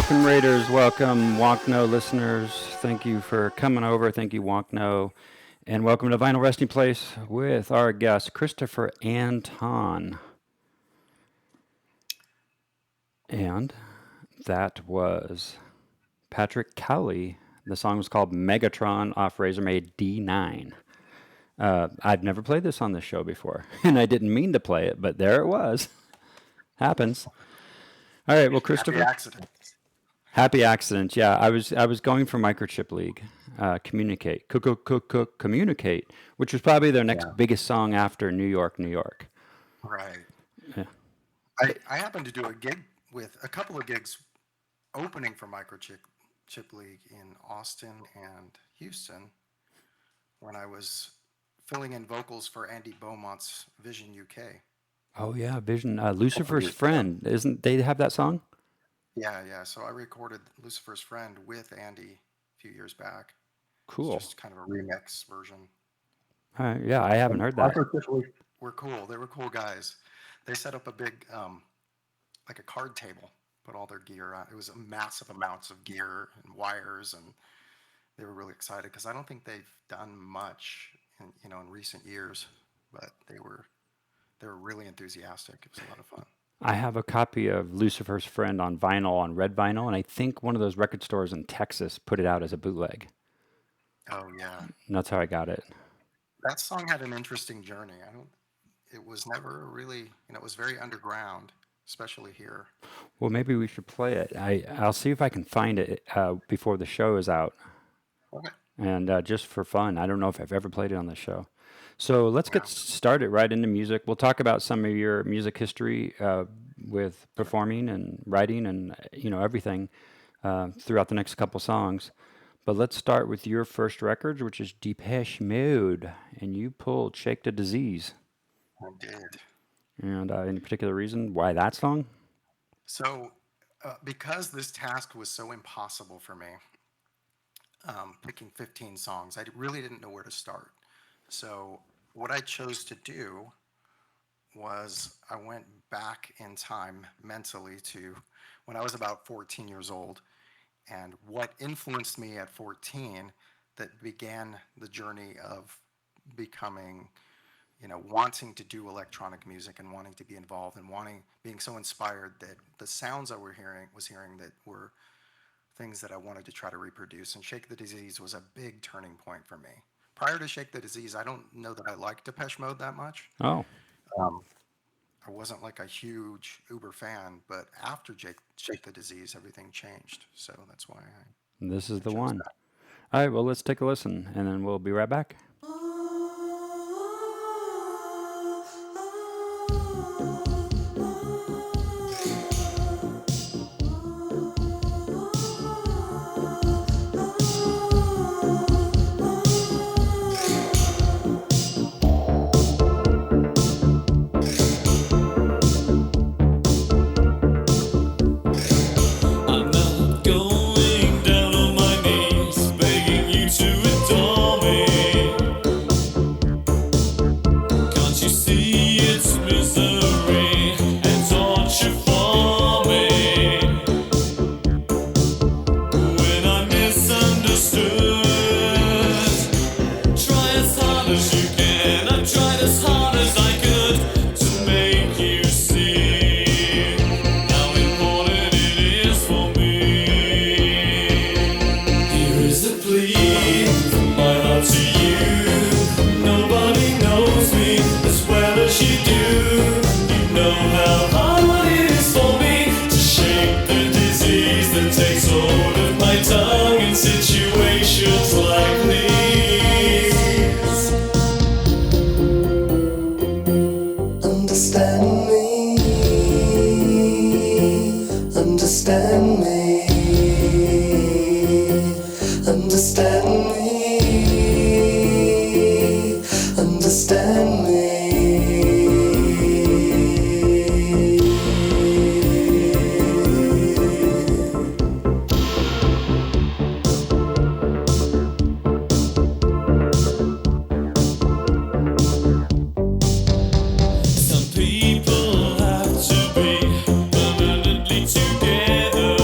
Welcome, Raiders. Welcome, Wonkno listeners. Thank you for coming over. Thank you, Wonkno. And welcome to Vinyl Resting Place with our guest, Christopher Anton. And that was Patrick Cowley. The song was called Megatron off Razormaid D9. I've never played this on this show before, and I didn't mean to play it, but there it was. Happens. All right, well, Christopher. Happy accident. Happy accident. Yeah, I was going for Microchip League, Communicate, Communicate, which was probably their next biggest song after New York, New York. Right. Yeah. I happened to do a gig with a couple of gigs opening for Microchip League in Austin and Houston when I was filling in vocals for Andy Beaumont's Vision UK. Oh yeah, Vision. Lucifer's Friend. Isn't they have that song? Yeah. So I recorded Lucifer's Friend with Andy a few years back. Cool. It's just kind of a remix version. Yeah, I haven't heard that. Were cool. They were cool guys. They set up a big, like a card table, put all their gear on. It was a massive amounts of gear and wires, and they were really excited because I don't think they've done much in recent years, but they were really enthusiastic. It was a lot of fun. I have a copy of Lucifer's Friend on vinyl, on red vinyl, and I think one of those record stores in Texas put it out as a bootleg. Oh yeah. And that's how I got it. That song had an interesting journey. It was never really, it was very underground, especially here. Well, maybe we should play it. I'll see if I can find it before the show is out. Okay. And just for fun, I don't know if I've ever played it on the show. So let's get started right into music. We'll talk about some of your music history with performing and writing and everything throughout the next couple songs. But let's start with your first record, which is Depeche Mode, and you pulled "Shake the Disease." I did. And any particular reason why that song? So, because this task was so impossible for me, picking 15 songs, I really didn't know where to start. So what I chose to do was I went back in time mentally to when I was about 14 years old, and what influenced me at 14 that began the journey of becoming, wanting to do electronic music and wanting to be involved and being so inspired that the sounds I was hearing that were things that I wanted to try to reproduce. And Shake the Disease was a big turning point for me. Prior to Shake the Disease, I don't know that I liked Depeche Mode that much. Oh. I wasn't like a huge Uber fan, but after Shake the Disease, everything changed. So that's why This is the one. All right, well, let's take a listen, and then we'll be right back. People have to be permanently together.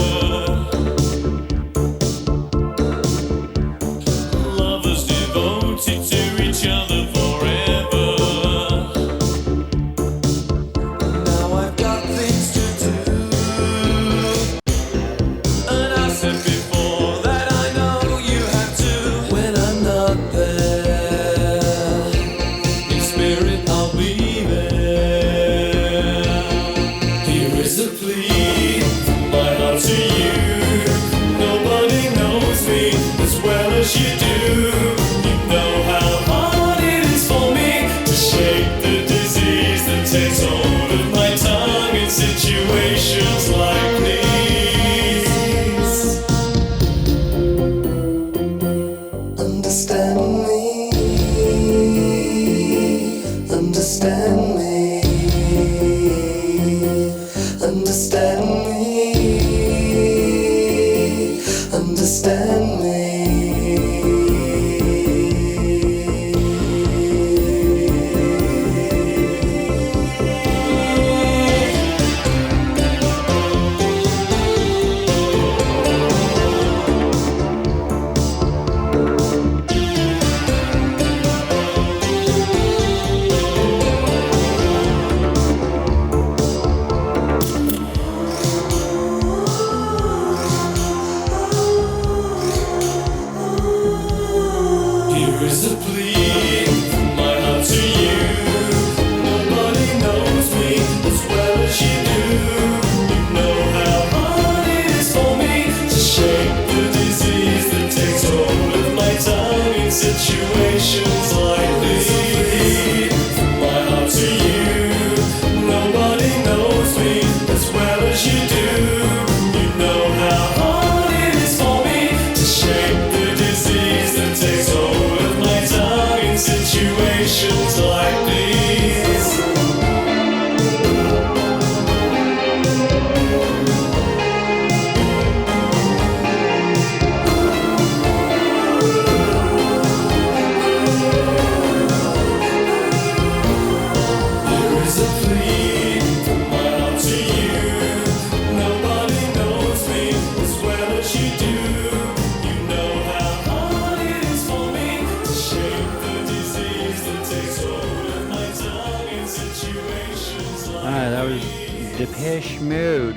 Depeche Mode.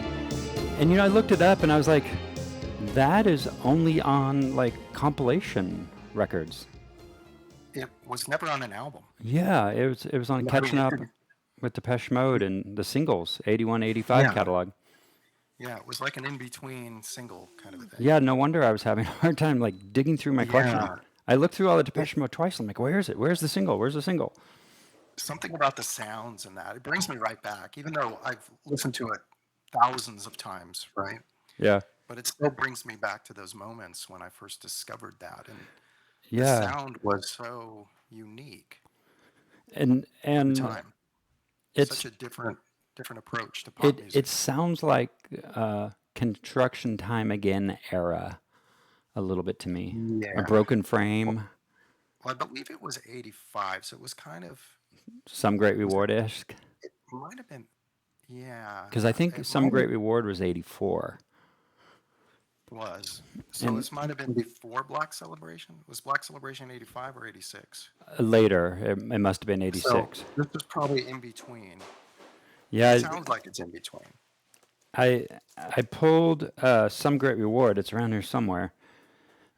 And I looked it up and I was like, that is only on like compilation records. It was never on an album. Yeah, it was on I mean, Catching Up with Depeche Mode and the singles, 81, 85 yeah, catalog. yeah, it was like an in-between single kind of a thing. Yeah, no wonder I was having a hard time like digging through my collection. Yeah, I looked through all the it, Depeche Mode twice. I'm like, where is it? Where's the single? Where's the single? something about the sounds and that it brings me right back, even though I've listened to it thousands of times, right? Yeah, But it still brings me back to those moments when I first discovered that, and the yeah, sound was so unique at the and time. Such it's a different approach to pop it music. sounds like construction time again era a little bit to me. A Yeah. broken Well, frame, I believe it was 85, so it was kind of some great was it reward esque. it might have been yeah, Because I think it some might have great reward was 84. was. So And this might have been before Black Celebration. Was Black Celebration 85 or 86? later, it must have been So 86. this is probably in between. It Yeah, sounds like it's in between. I I pulled some great reward. It's around here somewhere.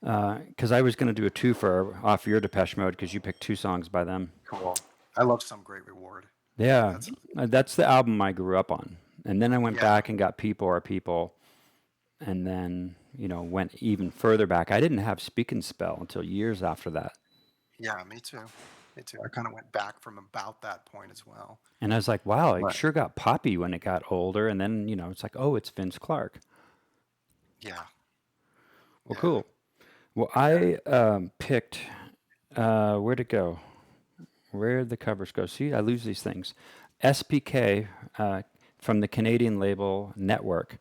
Because I was going to do a twofer off your Depeche Mode because you picked two songs by them. Cool. I love Some Great Reward. Yeah, That's that's the album I grew up on. And then I went yeah, back and got People Are People, and then went even further back. I didn't have Speak and Spell until years after that. yeah, me too. Me too. I kind of went back from about that point as well. And I was like, wow, it But sure got poppy when it got older. And then, it's like, oh, it's Vince Clark. yeah, Well, yeah. cool. Well, Yeah. I picked, where'd it go? Where'd the covers go? See, I lose these things. SPK from the Canadian label Network.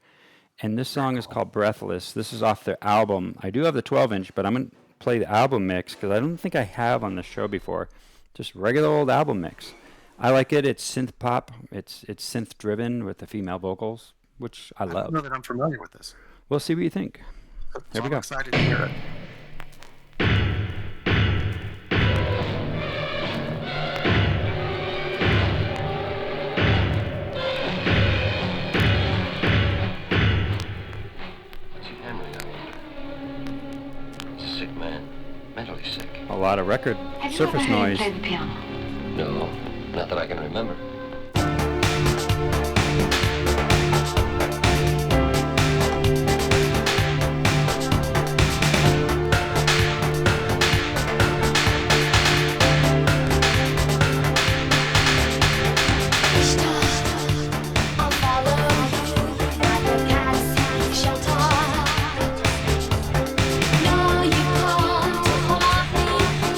And this Very song is cool. called Breathless. This is off their album. I do have the 12-inch, but I'm going to play the album mix because I don't think I have on the show before. Just regular old album mix. I like it. It's synth pop. It's synth driven with the female vocals, which I I don't know love. that I'm familiar with this, We'll see what you think. so Here we I'm go. excited to hear it. What's he handling, I wonder? He's a sick man. Mentally sick. A lot of record Have you ever surface heard him noise. play the piano? No, not that I can remember. I'll follow you like a cat seeking shelter. No, you come to haunt me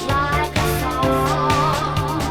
like a song.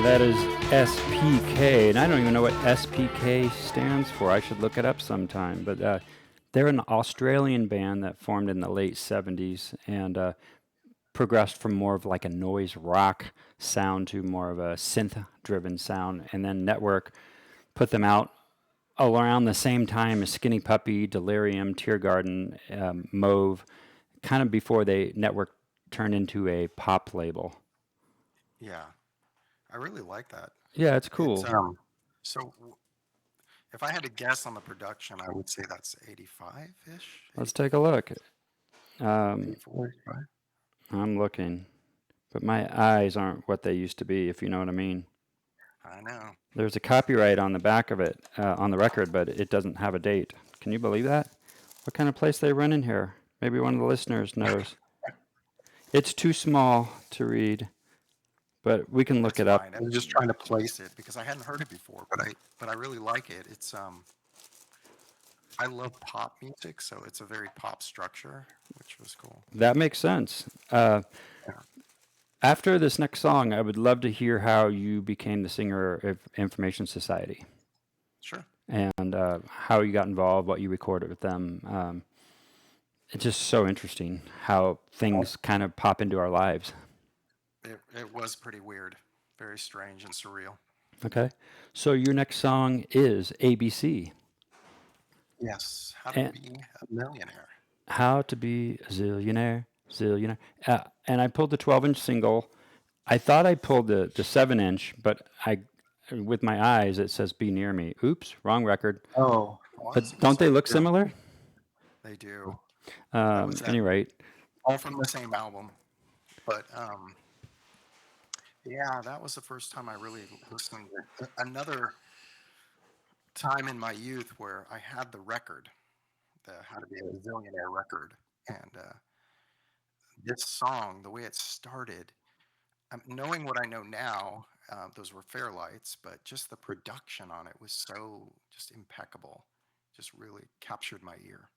Now that is SPK, and I don't even know what SPK stands for. I should look it up sometime. But they're an Australian band that formed in the late 70s and progressed from more of like a noise rock sound to more of a synth-driven sound. And then Network put them out around the same time as Skinny Puppy, Delirium, Tear Garden, Mauve, kind of before they Network turned into a pop label. Yeah, I really like that. Yeah, it's It's cool. so if I had to guess on the production, I would say that's 85-ish, Let's take a look. 84, 85. I'm looking, but my eyes aren't what they used to be, if you know what I mean. I know. There's a copyright on the back of it, on the record, but it doesn't have a date. Can you believe that? What kind of place they run in here? Maybe one of the listeners knows. It's too small to read, but we can look That's it up. fine. I was just trying to place it because I hadn't heard it before, but I really like it. It's I love pop music, so it's a very pop structure, which was cool. That makes sense. After this next song, I would love to hear how you became the singer of Information Society Sure. and how you got involved, what you recorded with them. It's just so interesting how things kind of pop into our lives. It was pretty weird, very strange and surreal. Okay. So your next song is ABC. Yes. How to And be a millionaire. how to be a zillionaire, zillionaire. And I pulled the 12-inch single. I thought I pulled the 7-inch, but with my eyes, it says Be Near Me. Oops, wrong record. Oh, But don't they look similar? They do. That was Any rate, all from the same album. But yeah, that was the first time I really listened. Another time in my youth where I had the record, the How to Be a Zillionaire record, and this song, the way it started, knowing what I know now, those were Fairlights, but just the production on it was so just impeccable. Just really captured my ear.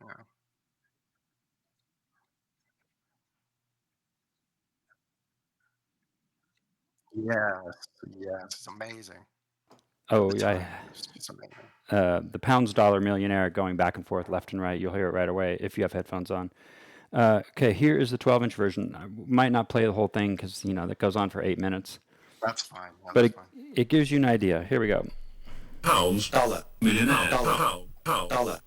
Yeah. Yes, yes, it's amazing. oh, The yeah, timing is just amazing. the Pounds Dollar Millionaire going back and forth, left and right. You'll hear it right away if you have headphones on. Okay, here is the 12-inch version. I might not play the whole thing because, that goes on for 8 minutes. That's fine. Yeah, But that's fine. it gives you an idea. Here we go. Pounds, dollar, millionaire, dollar, pound, dollar.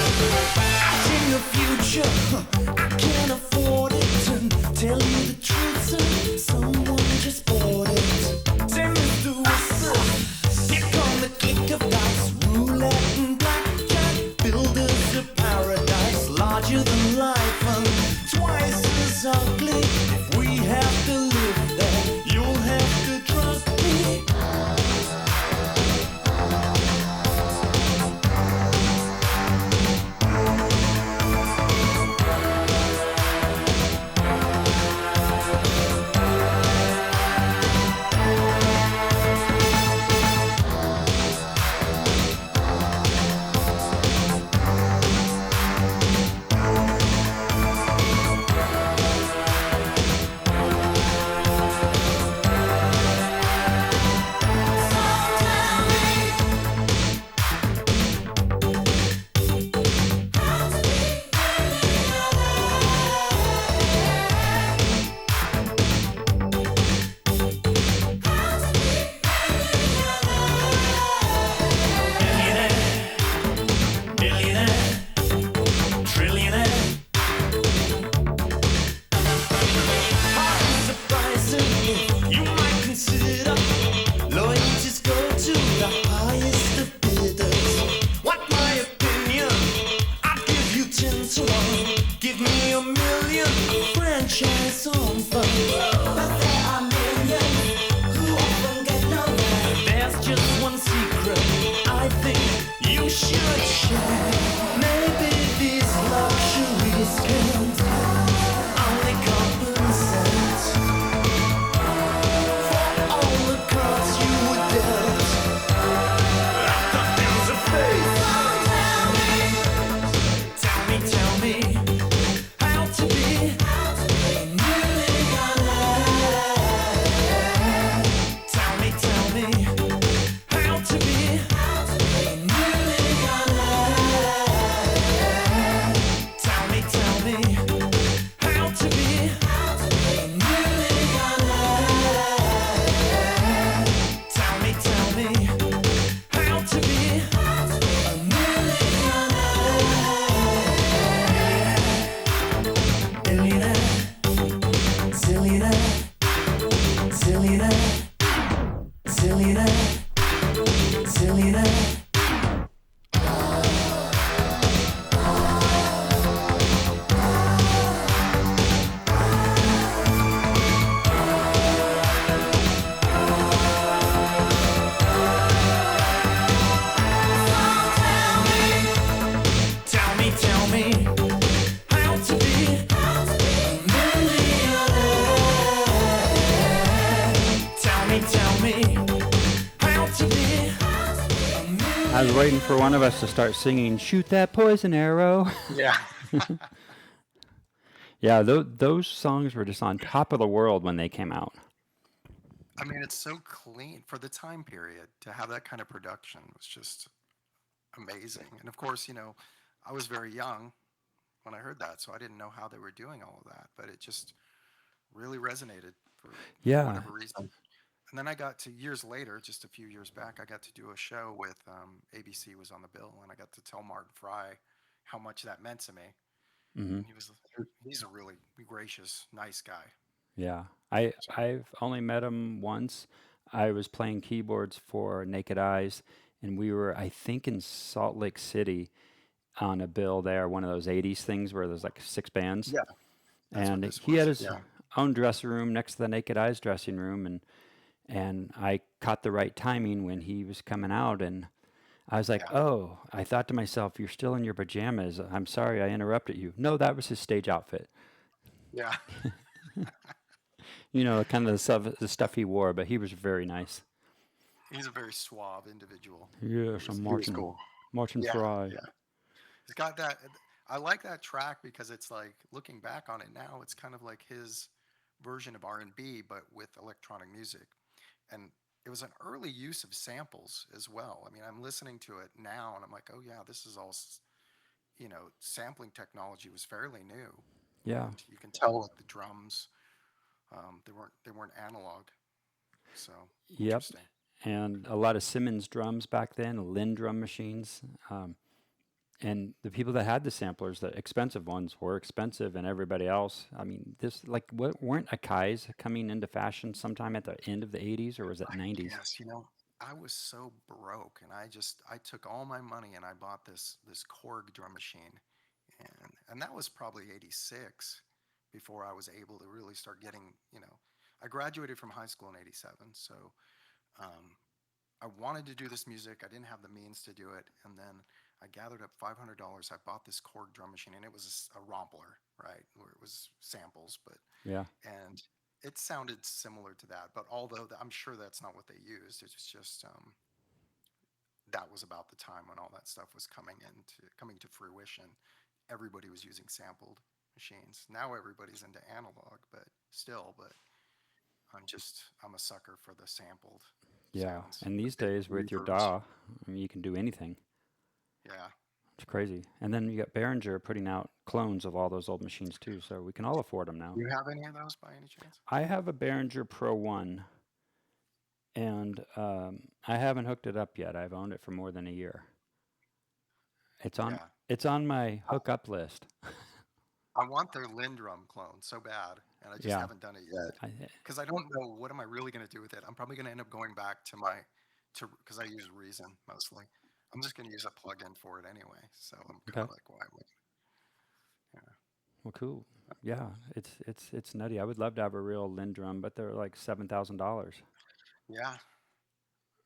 In the future, I can't afford it. Tell you the truth, sir, someone just bought it. Say, Mr. Whistle, here come the kick of dice, roulette and blackjack, builders of paradise, larger than life and twice as ugly. If we have to live there, you'll have to trust me. Millionaire, trillionaire. Highly surprising, you might consider loyalties go to the highest of bidders. What my opinion? I'd give you 10 to 1. Give me a million, a franchise on fire. But there are millions who often get nowhere. There's just one secret I think you should share. Maybe these luxuries can't only compensate I was waiting for one of us to start singing "Shoot That Poison Arrow." Yeah. Yeah, those songs were just on top of the world when they came out. I mean, it's so clean for the time period to have that kind of production was just amazing. And of course, I was very young when I heard that, so I didn't know how they were doing all of that, but it just really resonated for Yeah. whatever reason. And then I got to years later, just a few years back, I got to do a show with ABC was on the bill, and I got to tell Martin Fry how much that meant to me. Hmm. And he's a really gracious, nice guy. Yeah. So, I've only met him once. I was playing keyboards for Naked Eyes, and we were, I think, in Salt Lake City on a bill there, one of those 80s things where there's like six bands. yeah, that's what And this he had was. his Yeah, own dressing room next to the Naked Eyes dressing room, and I caught the right timing when he was coming out, and I was like, yeah, "Oh," I thought to myself, "You're still in your pajamas. I'm sorry I interrupted you." No, that was his stage outfit. yeah. Kind of the stuff he wore, but he was very nice. He's a very suave individual. Yes, I'm He was Martin. cool. Martin Yeah, Fry. yeah. He's got that. I like that track because it's like looking back on it now, it's kind of like his version of R&B, but with electronic music. And it was an early use of samples as well. I mean, I'm listening to it now, and I'm like, oh yeah, this is all. Sampling technology was fairly new, Yeah. and you can tell with the drums, they weren't analog. So Yep. interesting. And a lot of Simmons drums back then, Linn drum machines. And the people that had the samplers, the expensive ones, were expensive, and everybody else. I mean, what weren't Akai's coming into fashion sometime at the end of the 80s, or was it I 90s? guess, I was so broke, and I took all my money and I bought this Korg drum machine, and that was probably '86 before I was able to really start getting. I graduated from high school in '87, so um, I wanted to do this music. I didn't have the means to do it, and then I gathered up $500. I bought this Korg drum machine, and it was a Rompler, right, where it was samples, but Yeah. and it sounded similar to that. But although I'm sure that's not what they used, it's just that was about the time when all that stuff was coming to fruition. Everybody was using sampled machines. Now everybody's into analog, but still, but I'm a sucker for the sampled Yeah. sounds. And The these big days with your reverbs. DAW, I mean, you can do anything. Yeah. It's crazy. And then you got Behringer putting out clones of all those old machines too, so we can all afford them now. Do you have any of those by any chance? I have a Behringer Pro 1, and I haven't hooked it up yet. I've owned it for more than a year. It's on Yeah. it's on my hookup list. I want their Lindrum clone so bad, and I just Yeah. haven't done it yet I, because I don't know what am I really going to do with it. I'm probably going to end up going back to because I use Reason mostly. I'm just going to use a plugin for it anyway. So I'm kind okay. of like, why would? Yeah. Well, cool. Yeah, it's nutty. I would love to have a real Lindrum, but they're like $7,000. Yeah.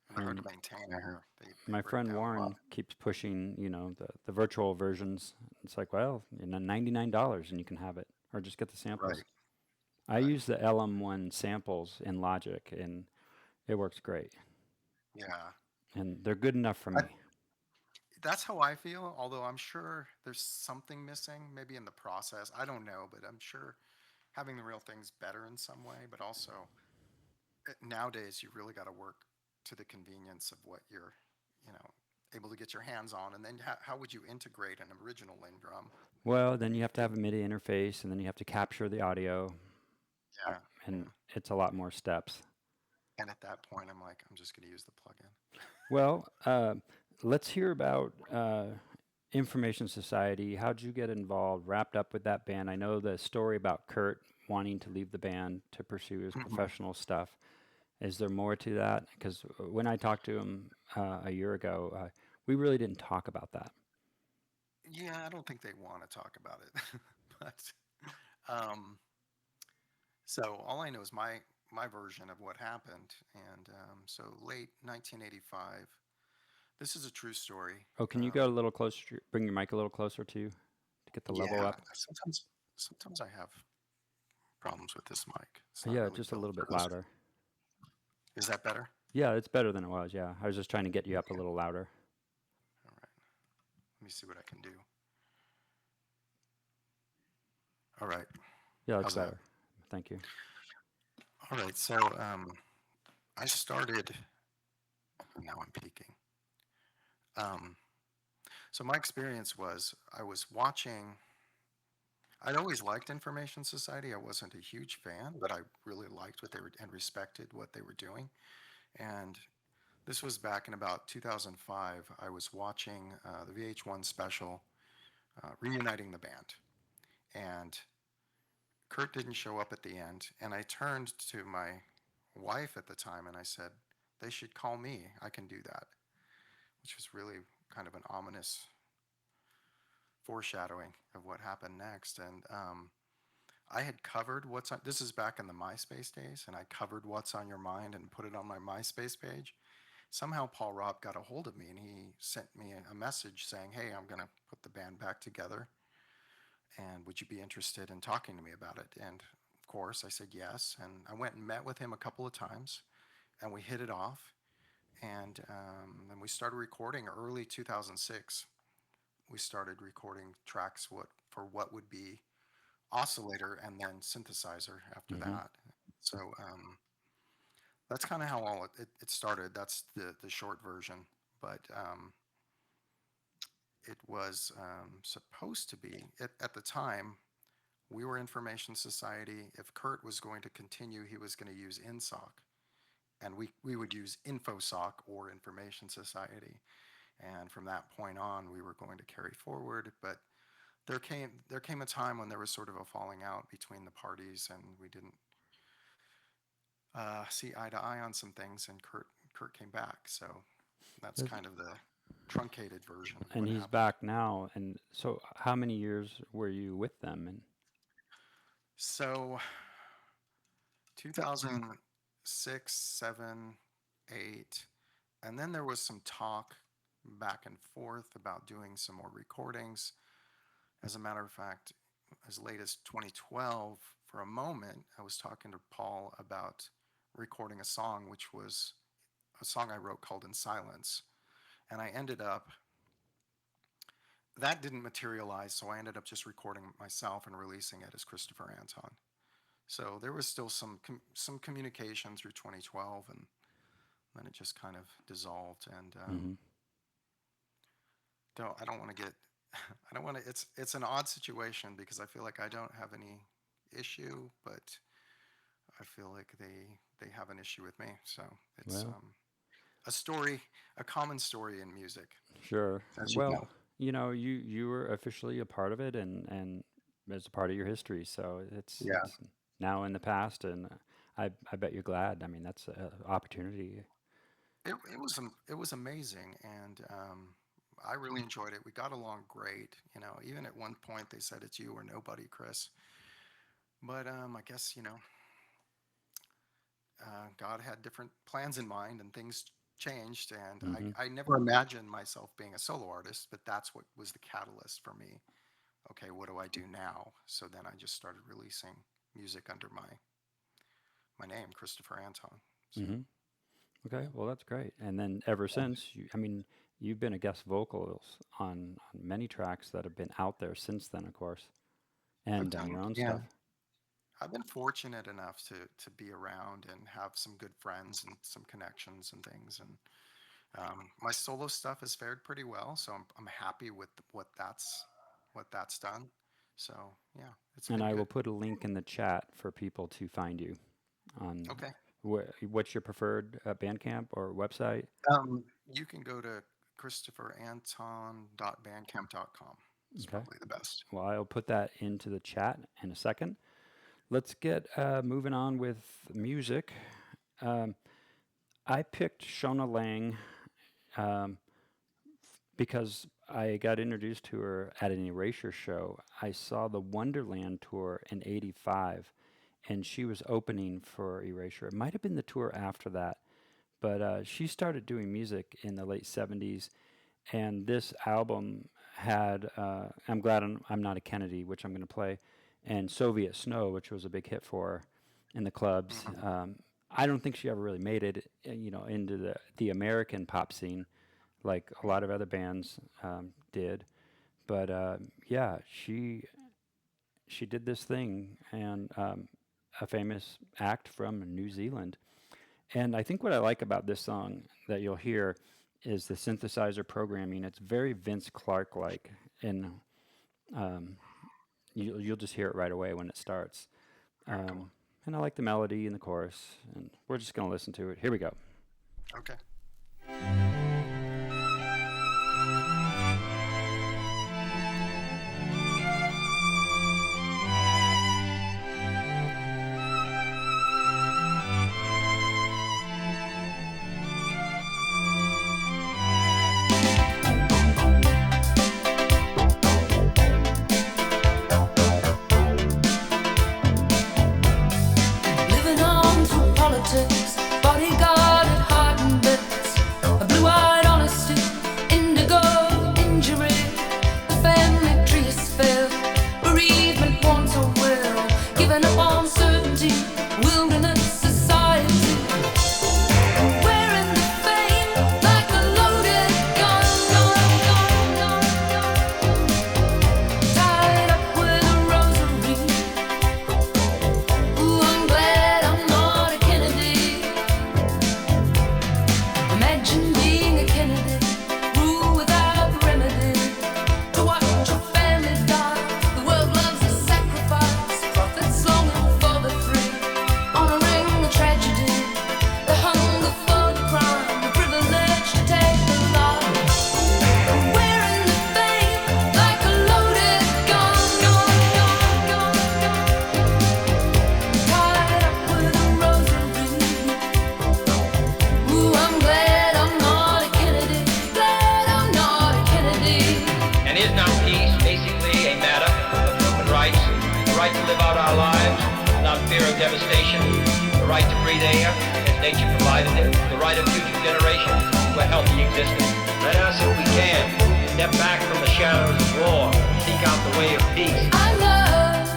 And they're hard to And maintain. I hear they my break friend down a lot. Warren keeps pushing, the virtual versions. It's like, well, $99 and you can have it, or just get the samples. Right. I Right. use the LM1 samples in Logic, and it works great. Yeah. And they're good enough for I, me. that's how I feel. Although I'm sure there's something missing, maybe in the process. I don't know, but I'm sure having the real thing's better in some way. But also nowadays, you really got to work to the convenience of what you're, you know, able to get your hands on. And then how would you integrate an original Lindrum? Well, then you have to have a MIDI interface, and then you have to capture the audio, Yeah. and it's a lot more steps. And at that point, I'm like, I'm just going to use the plugin. Well, let's hear about Information Society. How'd you get involved, wrapped up with that band? I know the story about Kurt wanting to leave the band to pursue his professional stuff. Is there more to that? Because when I talked to him a year ago, we really didn't talk about that. Yeah, I don't think they want to talk about it. But um, so all I know is my version of what happened. And so late 1985. This is a true story. Oh, can you go a little closer? Bring your mic a little closer to you to get the level Yeah, up? sometimes I have problems with this mic. It's not Yeah, really just a built little for bit this. louder. Is that better? Yeah, it's better than it was. Yeah, I was just trying to get you up a little louder. me see what I can do. All right. Yeah, that's How's that? better. Thank you. All right. So I started. Now I'm peeking. Um, so my experience was I was watching. I'd always liked Information Society. I wasn't a huge fan, but I really liked what they were and respected what they were doing. And this was back in about 2005. I was watching the VH1 special reuniting the band, and Kurt didn't show up at the end. And I turned to my wife at the time and I said, "They should call me. I can do that," which was really kind of an ominous foreshadowing of what happened next. And I had covered what's on, this is back in the MySpace days, and I covered What's on Your Mind and put it on my MySpace page. Somehow Paul Robb got a hold of me and he sent me a message saying, "Hey, I'm going to put the band back together. And would you be interested in talking to me about it?" And of course, I said yes. And I went and met with him a couple of times and we hit it off. And then we started recording early 2006. We started recording tracks for what would be oscillator and then synthesizer after Hmm. that. So that's kind of how all it started. That's the short version. But it was supposed to be, at the time, we were Information Society. If Kurt was going to continue, he was going to use INSOC. And we would use InfoSoc or Information Society. And from that point on, we were going to carry forward. But there came a time when there was sort of a falling out between the parties, and we didn't see eye to eye on some things. And Kurt came back, so that's Yes. kind of the truncated version of And what he's happened. back now. And so, how many years were you with them? And So 2006, 7, 8, and then there was some talk back and forth about doing some more recordings. As a matter of fact, as late as 2012, for a moment, I was talking to Paul about recording a song, which was a song I wrote called In Silence. And that didn't materialize, so I ended up just recording it myself and releasing it as Christopher Anton. So there was still some communication through 2012, and then it just kind of dissolved. And hmm I don't want to get I don't want to. It's an odd situation because I feel like I don't have any issue, but I feel like they have an issue with me. So it's well, a story, a common story in music, sure. as you Well, know. you were officially a part of it, and as a part of your history. So Yeah, it's now in the past, and I bet you're glad. I mean, that's an opportunity. it was amazing, and I really enjoyed it. We got along great. Even at one point they said it's you or nobody, Chris. But I guess God had different plans in mind and things changed. And Hmm. I never imagined myself being a solo artist, but that's what was the catalyst for me. Okay, what do I do now? So then I just started releasing music under my name, Christopher Anton. So Hmm. Okay, yeah, well, that's great. And then ever since, I mean, you've been a guest vocals on many tracks that have been out there since then, of course, I've and done done your own yeah. stuff. I've been fortunate enough to be around and have some good friends and some connections and things. And my solo stuff has fared pretty well, so I'm happy with what that's done. So yeah, it's And been I will good. put a link in the chat for people to find you on Okay. what's your preferred Bandcamp or website? You can go to christopheranton.bandcamp.com. It's Okay. probably the best. Well, I'll put that into the chat in a second. Let's get moving on with music. Um, I picked Shona Lang um, because I got introduced to her at an Erasure show. I saw the Wonderland tour in '85, and she was opening for Erasure. It might have been the tour after that, but she started doing music in the late '70s, and this album had I'm glad I'm not a Kennedy, which I'm going to play, and Soviet Snow, which was a big hit for her in the clubs. Hmm. I don't think she ever really made it, into the American pop scene like a lot of other bands did. But yeah, she did this thing, and a famous act from New Zealand. And I think what I like about this song that you'll hear is the synthesizer programming. It's very Vince Clarke like, and you'll just hear it right away when it starts. And I like the melody and the chorus, and we're just going to listen to it. Here we go. Okay. Living on through politics, bodyguard at heart and bits, a blue-eyed honesty, indigo injury. The family tree is failed, bereavement wants a will, giving up on certainty, wilderness society. Wearing the fame like a loaded gun, tied up with a rosary. Ooh, I'm glad I'm not a Kennedy. Imagine being a Kennedy, rule without remedy. To watch your family die, the world loves a sacrifice. Prophets longing for the free, honoring the tragedy, the hunger for the crime, the privilege to take the life. Wearing the fame like a loaded gun, tied up with a rosary. Ooh, I'm glad I'm not a Kennedy. Glad I'm not a Kennedy. And is not peace basically a matter of human rights? The right to live out our lives without fear of devastation, the right to breathe air as nature provided it, the right of future generations to a healthy existence. Let us, if we can, step back from the shadows of war, seek out the way of peace. I love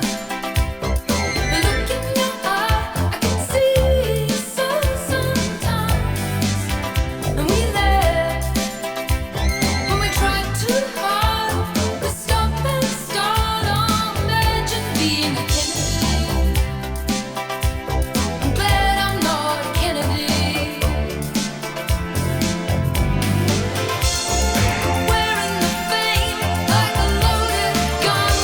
the look in your eye. I can see so sometimes, and we laugh when we try too hard. We stop and start. Oh, imagine being a Kennedy. I'm glad I'm not a Kennedy. Wearing the fame like a loaded gun,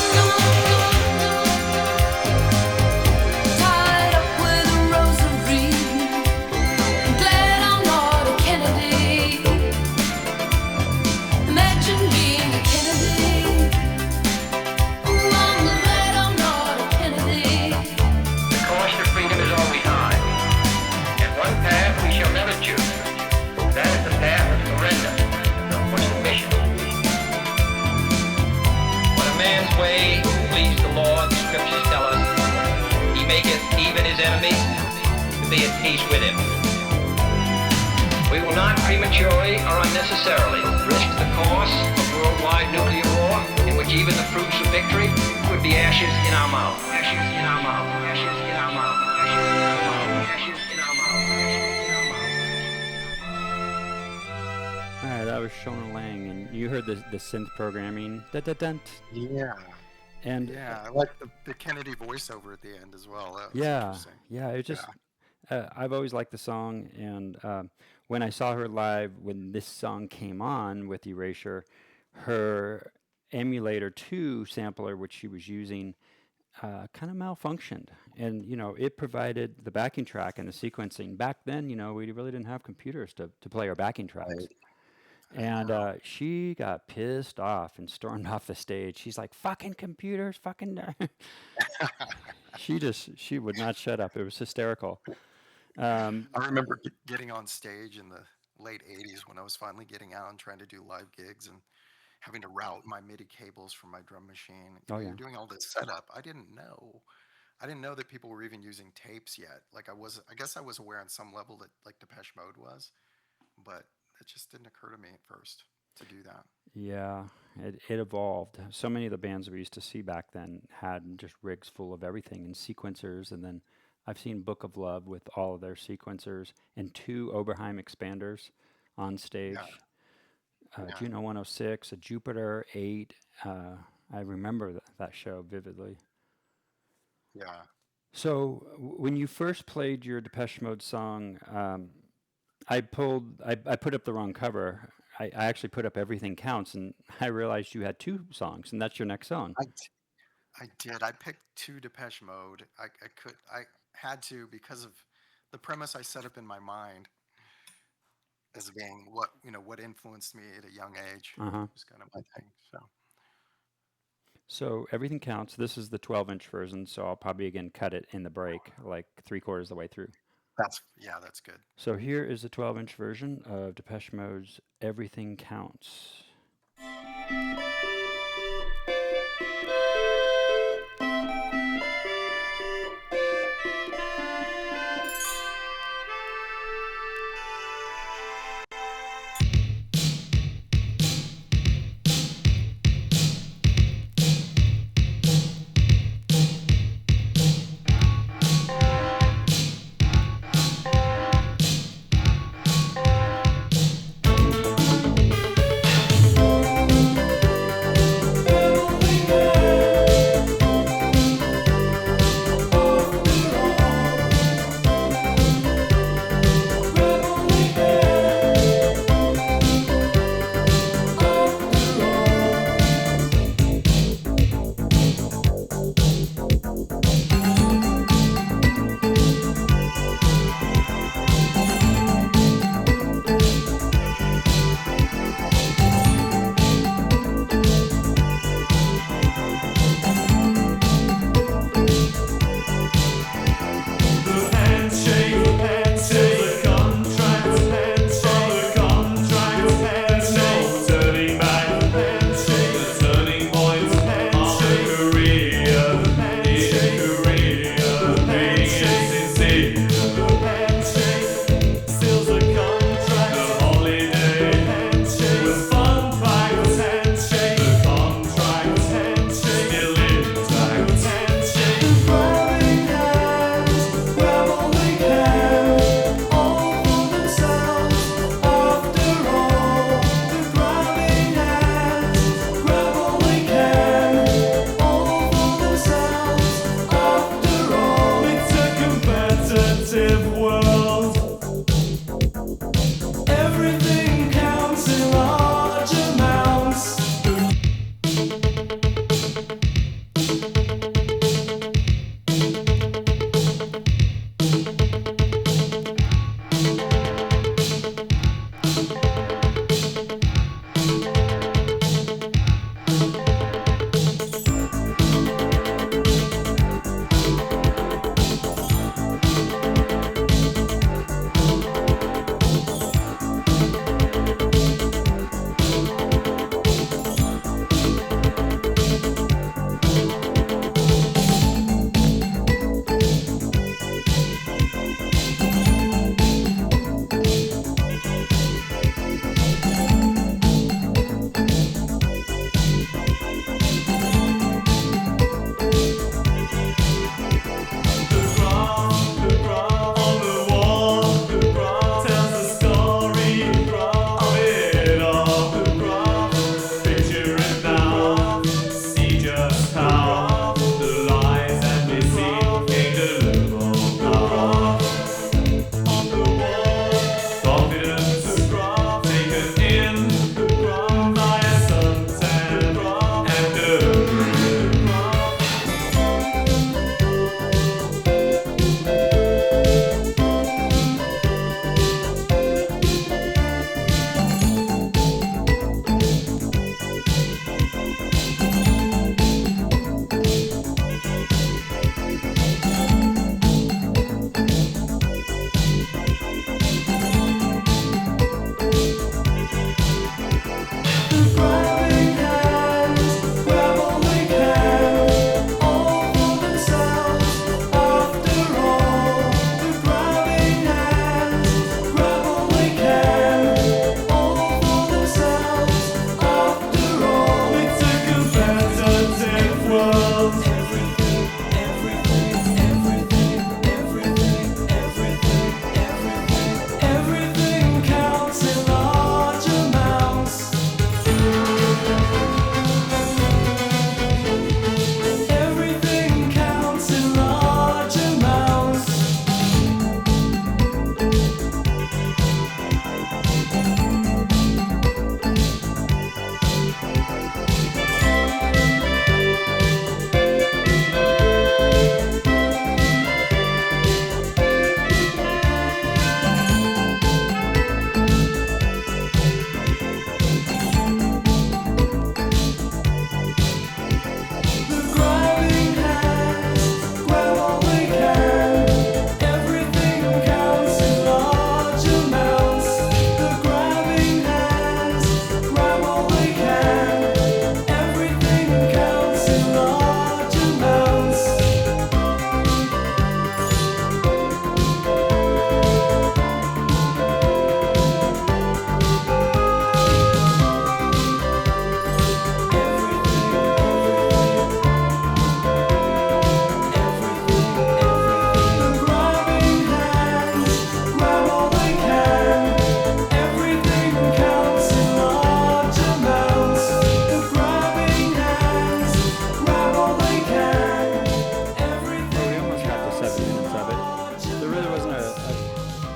tied up with a rosary. I'm glad I'm not a Kennedy. Imagine being a Kennedy. Ooh, I'm glad I'm not a Kennedy. The cost of freedom is all we hide, and one path we shall never choose. That is the path of surrender or submission. When a man's way please the Lord, the scriptures tell us, he maketh even his enemies to be at peace with him. We will not prematurely or unnecessarily risk the course of worldwide nuclear war, in which even the fruits of victory would be ashes in our mouth. Ashes in our mouth. Ashes in our mouth. Ashes in our mouth. Ashes in our mouth. Ashes in our mouth. All right, that was Shona Lang, and you heard the synth programming. Da-da-dun. Yeah. And Yeah. I like the Kennedy voiceover at the end as well. That was yeah, interesting. yeah, it just I've always liked the song, and when I saw her live, when this song came on with Erasure, her emulator 2 sampler, which she was using, kind of malfunctioned, and it provided the backing track and the sequencing. Back then, we really didn't have computers to play our backing tracks. Right. And she got pissed off and stormed off the stage. She's like, "Fucking computers, fucking!" She would not shut up. It was hysterical. I remember getting on stage in the late 80s when I was finally getting out and trying to do live gigs and having to route my MIDI cables from my drum machine. Oh, You're yeah. doing all this setup. I didn't know. I didn't know that people were even using tapes yet. Like I guess I was aware on some level that like Depeche Mode was, but it just didn't occur to me at first to do that. Yeah, it evolved. So many of the bands we used to see back then had just rigs full of everything and sequencers, and then I've seen Book of Love with all of their sequencers and 2 Oberheim expanders on stage. Yeah. Juno 106, a Jupiter 8. I remember that show vividly. Yeah. So when you first played your Depeche Mode song, I put up the wrong cover. I actually put up Everything Counts, and I realized you had two songs, and that's your next song. I did. I picked two Depeche Mode. I had to because of the premise I set up in my mind as being what influenced me at a young age. Uh-huh. Was kind of my thing. So So Everything Counts. This is the 12-inch version, so I'll probably again cut it in the break, like 3/4 of the way through. that's good. So here is the 12-inch version of Depeche Mode's Everything Counts.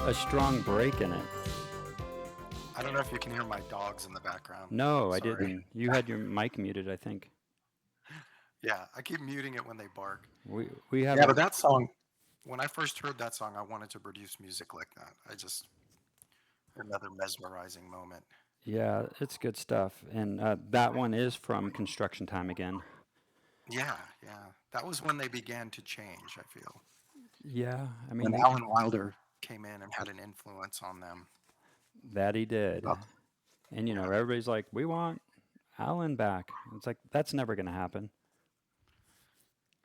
a strong break in it. I don't know if you can hear my dogs in the background. No, I Sorry. didn't. You had your mic muted, I think. Yeah, I keep muting it when they bark. We have Yeah, a- but that song, when I first heard that song, I wanted to produce music like that. Another mesmerizing moment. yeah, it's good stuff. And that one is from Construction Time again. Yeah, yeah. That was when they began to change, I feel. Yeah, I mean When they- Alan Wilder came in and had an influence on them. that he did. Well, And everybody's like, we want Alan back. It's like that's never going to happen.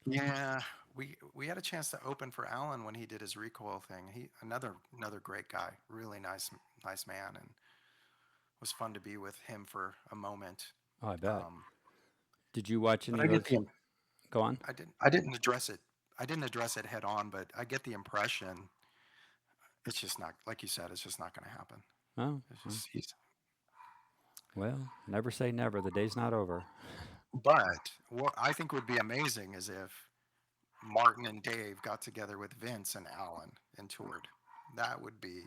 Yeah, we had a chance to open for Alan when he did his Recoil thing. He another great guy, really nice man, and it was fun to be with him for a moment. Oh, I bet. Um, Did you watch any but of those? Go on. I didn't address it. I didn't address it head on, but I get the impression it's just not, like you said, it's just not going to happen. Oh, It's just, well, never say never. The day's not over. but what I think would be amazing is if Martin and Dave got together with Vince and Alan and toured. That would be,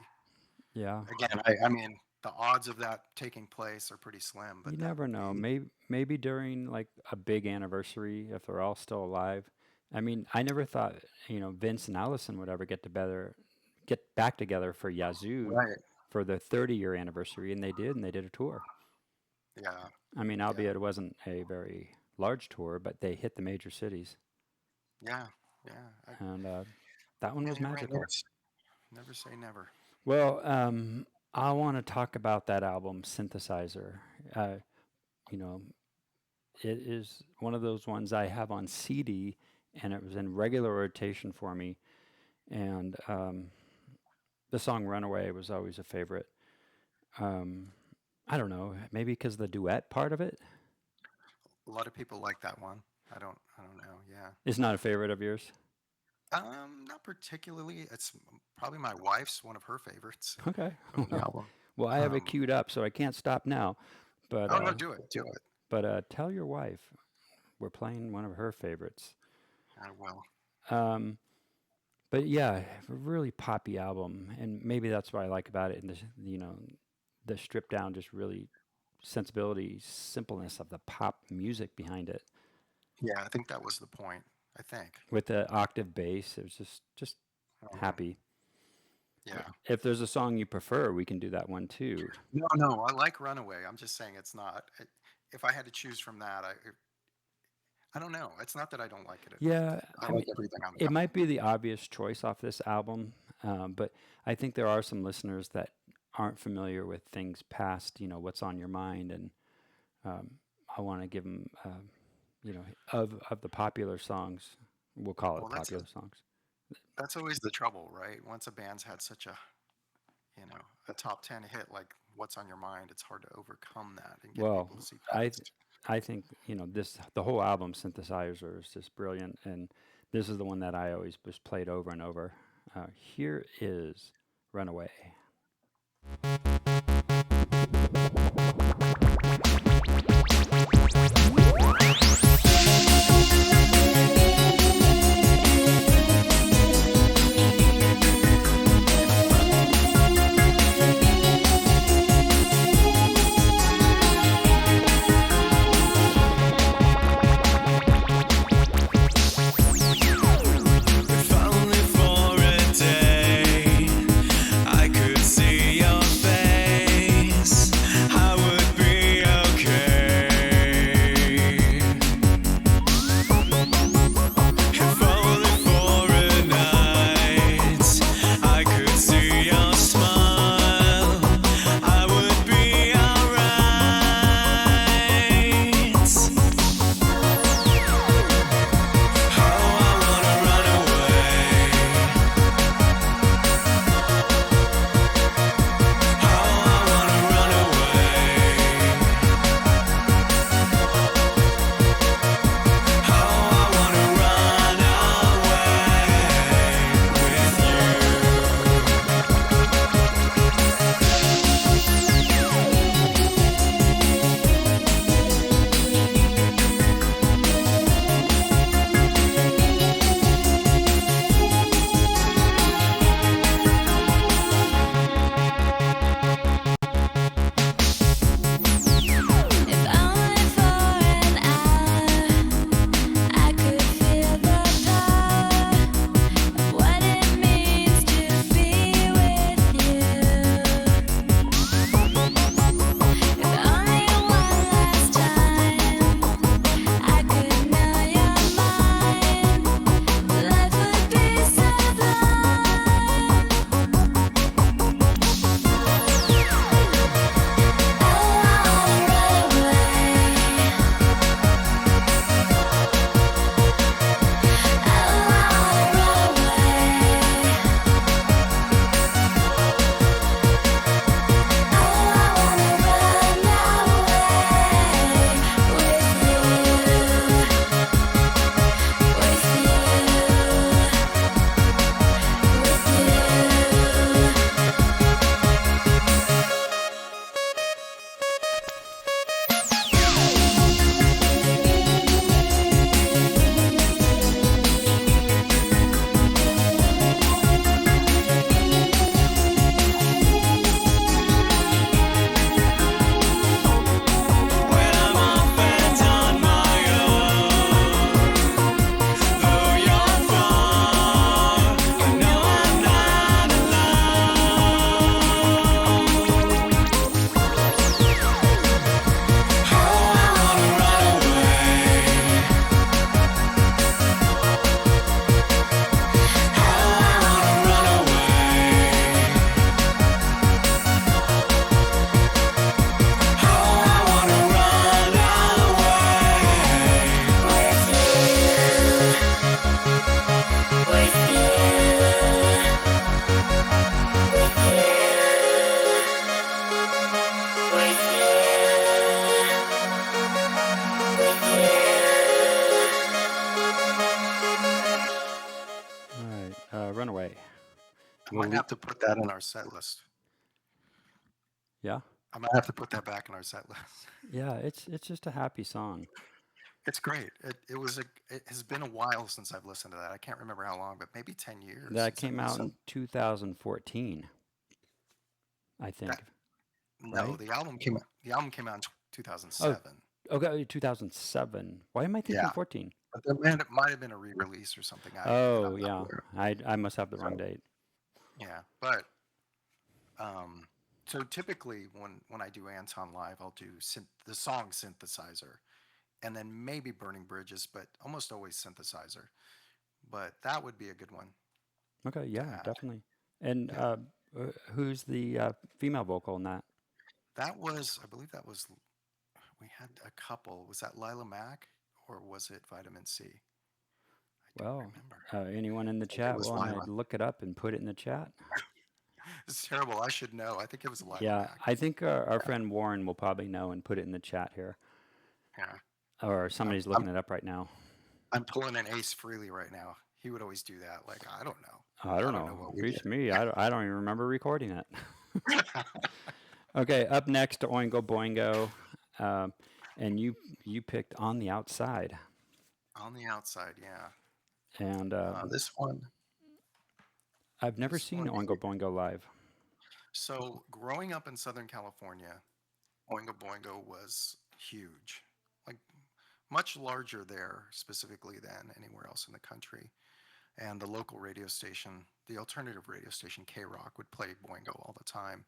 Yeah. again, I mean, the odds of that taking place are pretty slim. But You that never would know. be- Maybe during like a big anniversary, if they're all still alive. I mean, I never thought Vince and Allison would ever get back together for Yazoo Right. for the 30-year anniversary, and they did, and they did a tour. Yeah. I mean, albeit it wasn't a very large tour, but they hit the major cities, Yeah. Yeah. and that one was You're right, magical. never say never. Well, I want to talk about that album, Synthesizer. You know, it is one of those ones I have on CD, and it was in regular rotation for me. And the song "Runaway" was always a favorite. I don't know, maybe because the duet part of it A lot of people like that one. I don't know. Yeah. is not a favorite of yours. Not particularly. It's probably my wife's one of her favorites Okay. from the album. Well, I have it queued up, so I can't stop now. But Oh no, do it. But tell your wife we're playing one of her favorites. I will. But yeah, a really poppy album, and maybe that's what I like about it. And the stripped down, just really sensibility, simpleness of the pop music behind it, Yeah, I think that was the point. I think. with the octave bass. It was just happy. Yeah. If there's a song you prefer, we can do that one too. No, I like Runaway. I'm just saying it's not. If I had to choose from that, I don't know. It's not that I don't like it. Yeah, I like everything on it might be the obvious choice off this album, but I think there are some listeners that aren't familiar with things past, what's on your mind, and I want to give them, of the popular songs, we'll call it Well, that's popular songs. That's always the trouble, right? Once a band's had such a top 10 hit like "What's on Your Mind," it's hard to overcome that and get Well, people to see I past. I think the whole album Synthesizer is just brilliant, and this is the one that I always just played over and over. Here is "Runaway." If only for a day I could see your face. Runaway. I We'll might have to put that in our set list. yeah, I might have to put that back in our set list. yeah. It's just a happy song. It's great. It has been a while since I've listened to that. I can't remember how long, but maybe 10 years. That It's at came least out some, in 2014, I that think. no, Right? the album came out in Oh, 2007. okay, 2007. Why am I thinking Yeah. 14? But it might have been a re-release or something that Oh, I'm not yeah. aware of. I must have the wrong So, date. yeah. But um so typically when I do Anton live, I'll do the song synthesizer and then maybe Burning Bridges, but almost always synthesizer. But that would be a good one Okay, to yeah, add. definitely. And Yeah. who's the female vocal in that? I believe that was, we had a couple. Was that Lila Mack or was it Vitamin C? I don't Well, remember. anyone in the I think it chat was want to Lila. look it up and put it in the chat? It's terrible. I should know. I think it was Lila Yeah, Mack. I think our friend Warren will probably know and put it in the chat here. Yeah. Or I'm, somebody's I'm looking it up right now. I'm pulling an Ace Freely right now. He would always do that. Like, I don't know. I I don't don't know know. what we Reach did. me. I don't even remember recording it. Okay, up next, Oingo Boingo. Um, and you picked On the Outside. On the outside, yeah. And This one, I've never this seen one. Oingo Boingo live. So, growing up in Southern California, Oingo Boingo was huge, like much larger there specifically than anywhere else in the country. And the local radio station, the alternative radio station K Rock, would play Boingo all the time.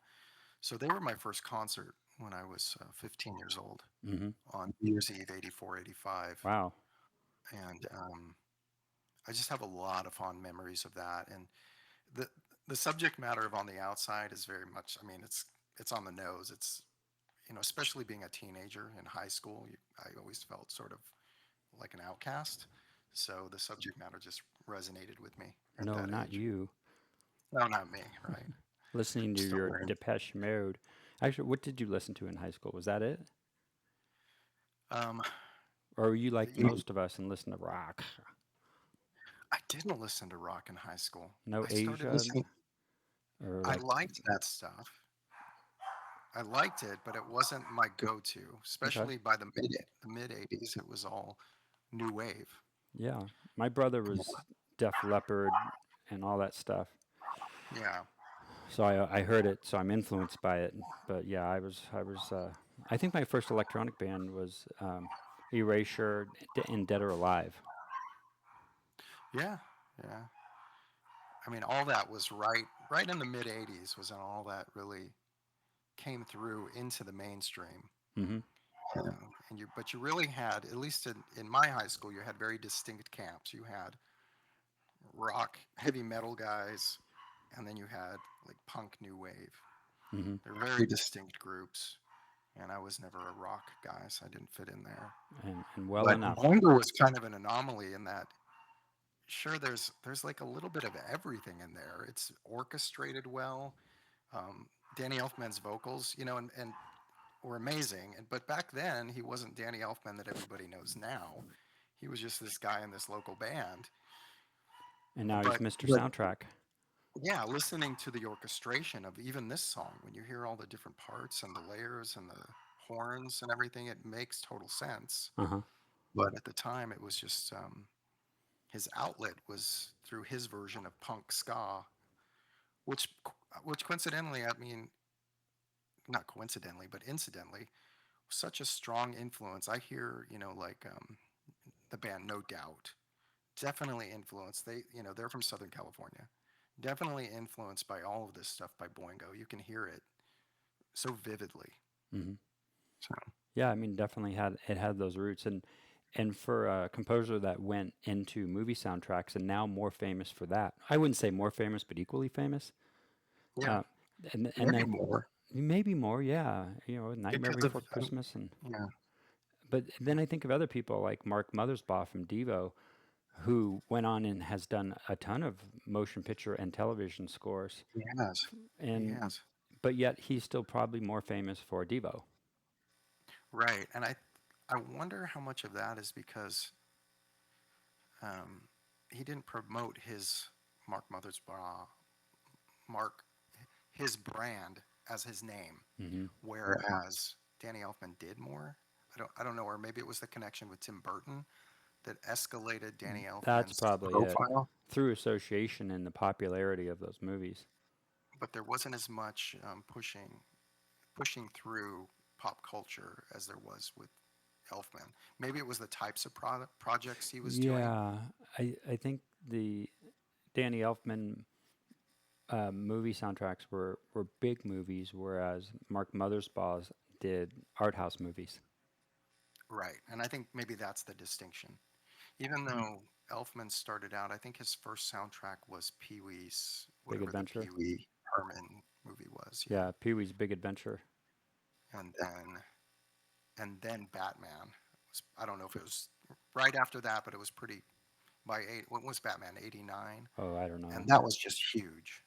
So they were my first concert when I was 15 years old Hmm. on New Year's Eve, 84, 85. Wow. And I just have a lot of fond memories of that. And the the subject matter of On the Outside is very much, I mean, it's on the nose. It's, especially being a teenager in high school, I always felt sort of like an outcast. So the subject matter just resonated with me at No, that not age. you. No, not me, right? Listening to Still your learning. Depeche Mode. Actually, what did you listen to in high school? Was that it? Um, Or were you like you, most of us and listen to rock? I didn't listen to rock in high school. No I started Asia? listening. Or I like, liked that stuff. I liked it, but it wasn't my go-to, okay. especially by the mid 80s. It was all new wave. Yeah. My brother was Def Leppard and all that stuff. Yeah. So I heard it, so I'm influenced by it. But yeah, I think my first electronic band was Erasure and Dead or Alive. Yeah. Yeah. I mean, all that was right in the mid 80s was when all that really came through into the mainstream. Hmm. But you really had, at least in my high school, you had very distinct camps. You had rock, heavy metal guys, and then you had like punk new wave. Hmm. They're very distinct groups. And I was never a rock guy, so I didn't fit in there. And well But enough. Boingo was kind of an anomaly in that, sure, there's like a little bit of everything in there. It's orchestrated well. Danny Elfman's vocals, and were amazing. But back then, he wasn't Danny Elfman that everybody knows now. He was just this guy in this local band. And now he's But Mr. but Soundtrack. yeah, listening to the orchestration of even this song, when you hear all the different parts and the layers and the horns and everything, it makes total sense. Uh huh. But at the time, it was just his outlet was through his version of punk ska, which which coincidentally, I mean, not coincidentally, but incidentally, was such a strong influence. I hear, like the band No Doubt, definitely influenced. They're from Southern California, definitely influenced by all of this stuff by Boingo. You can hear it so vividly. Hmm. So Yeah, I mean, definitely had those roots, and for a composer that went into movie soundtracks and now more famous for that. I wouldn't say more famous, but equally famous. yeah, Uh, and maybe I more maybe more, yeah. Nightmare because of Before Christmas, and yeah, but then I think of other people like Mark Mothersbaugh from Devo, who went on and has done a ton of motion picture and television scores, he has, he and has, but yet he's still probably more famous for Devo. right. And I wonder how much of that is because he didn't promote his Mark Mothersbaugh, Mark, his brand as his name, whereas Danny Elfman did more. I don't know, or maybe it was the connection with Tim Burton that escalated Danny That's Elfman's probably it. profile. Through association and the popularity of those movies. But there wasn't as much pushing through pop culture as there was with Elfman. Maybe it was the types of projects he was doing. Yeah, I think the Danny Elfman movie soundtracks were big movies, whereas Mark Mothersbaugh did art house movies. Right. And I think maybe that's the distinction. Even though Elfman started out, I think his first soundtrack was Pee Wee's, Big whatever the Adventure. Pee Wee Herman movie was. Yeah, Pee Wee's Big Adventure. And then Batman. I don't know if it was right after that, but it was pretty. When was Batman? 89. Oh, I don't know. And that was just huge.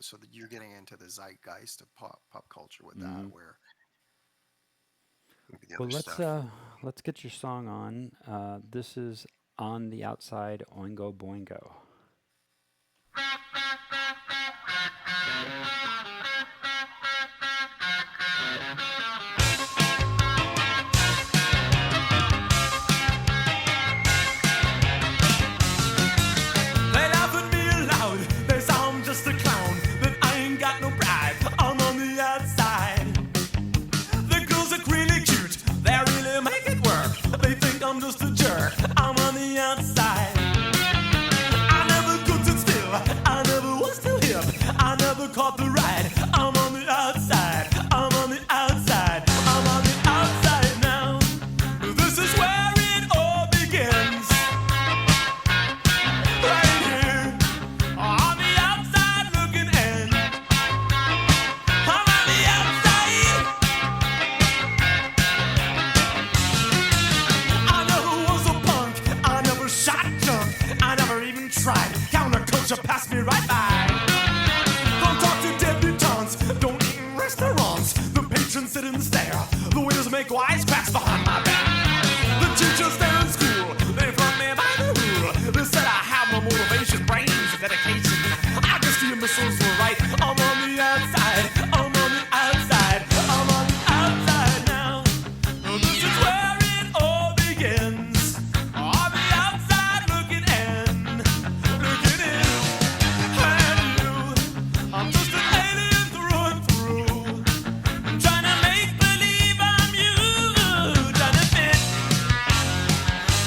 So that you're getting into the zeitgeist of pop culture with that, where maybe the Well, other stuff. let's get your song on. This is On the Outside, Oingo Boingo. They laugh at me aloud. They say I'm just a clown. That I ain't got no pride. I'm on the outside. The girls look really cute. They really make it work. They think I'm just a jerk. I'm on the outside. I never could sit still. I never was too hip. I never caught the ride. I'm on the outside. I'm on the outside. I'm on the outside now. This is where it all begins. Right here, on the outside looking in. I'm on the outside. I never was a punk. I never shot junk. I never even tried. Counterculture passed me right by. Don't talk to debutantes. Don't eat in restaurants. The patrons sit and stare. The waiters make wisecracks behind my back. The teachers there in school, they front me by the rule. They said I have no motivation, brains, and dedication. I just feel missiles were right. I'm on the outside. I'm on the outside. I'm on the outside now. This is where it all begins. On the outside looking in. Looking in. And you, I'm just an alien through and through. I'm trying to make believe I'm you. Trying to fit.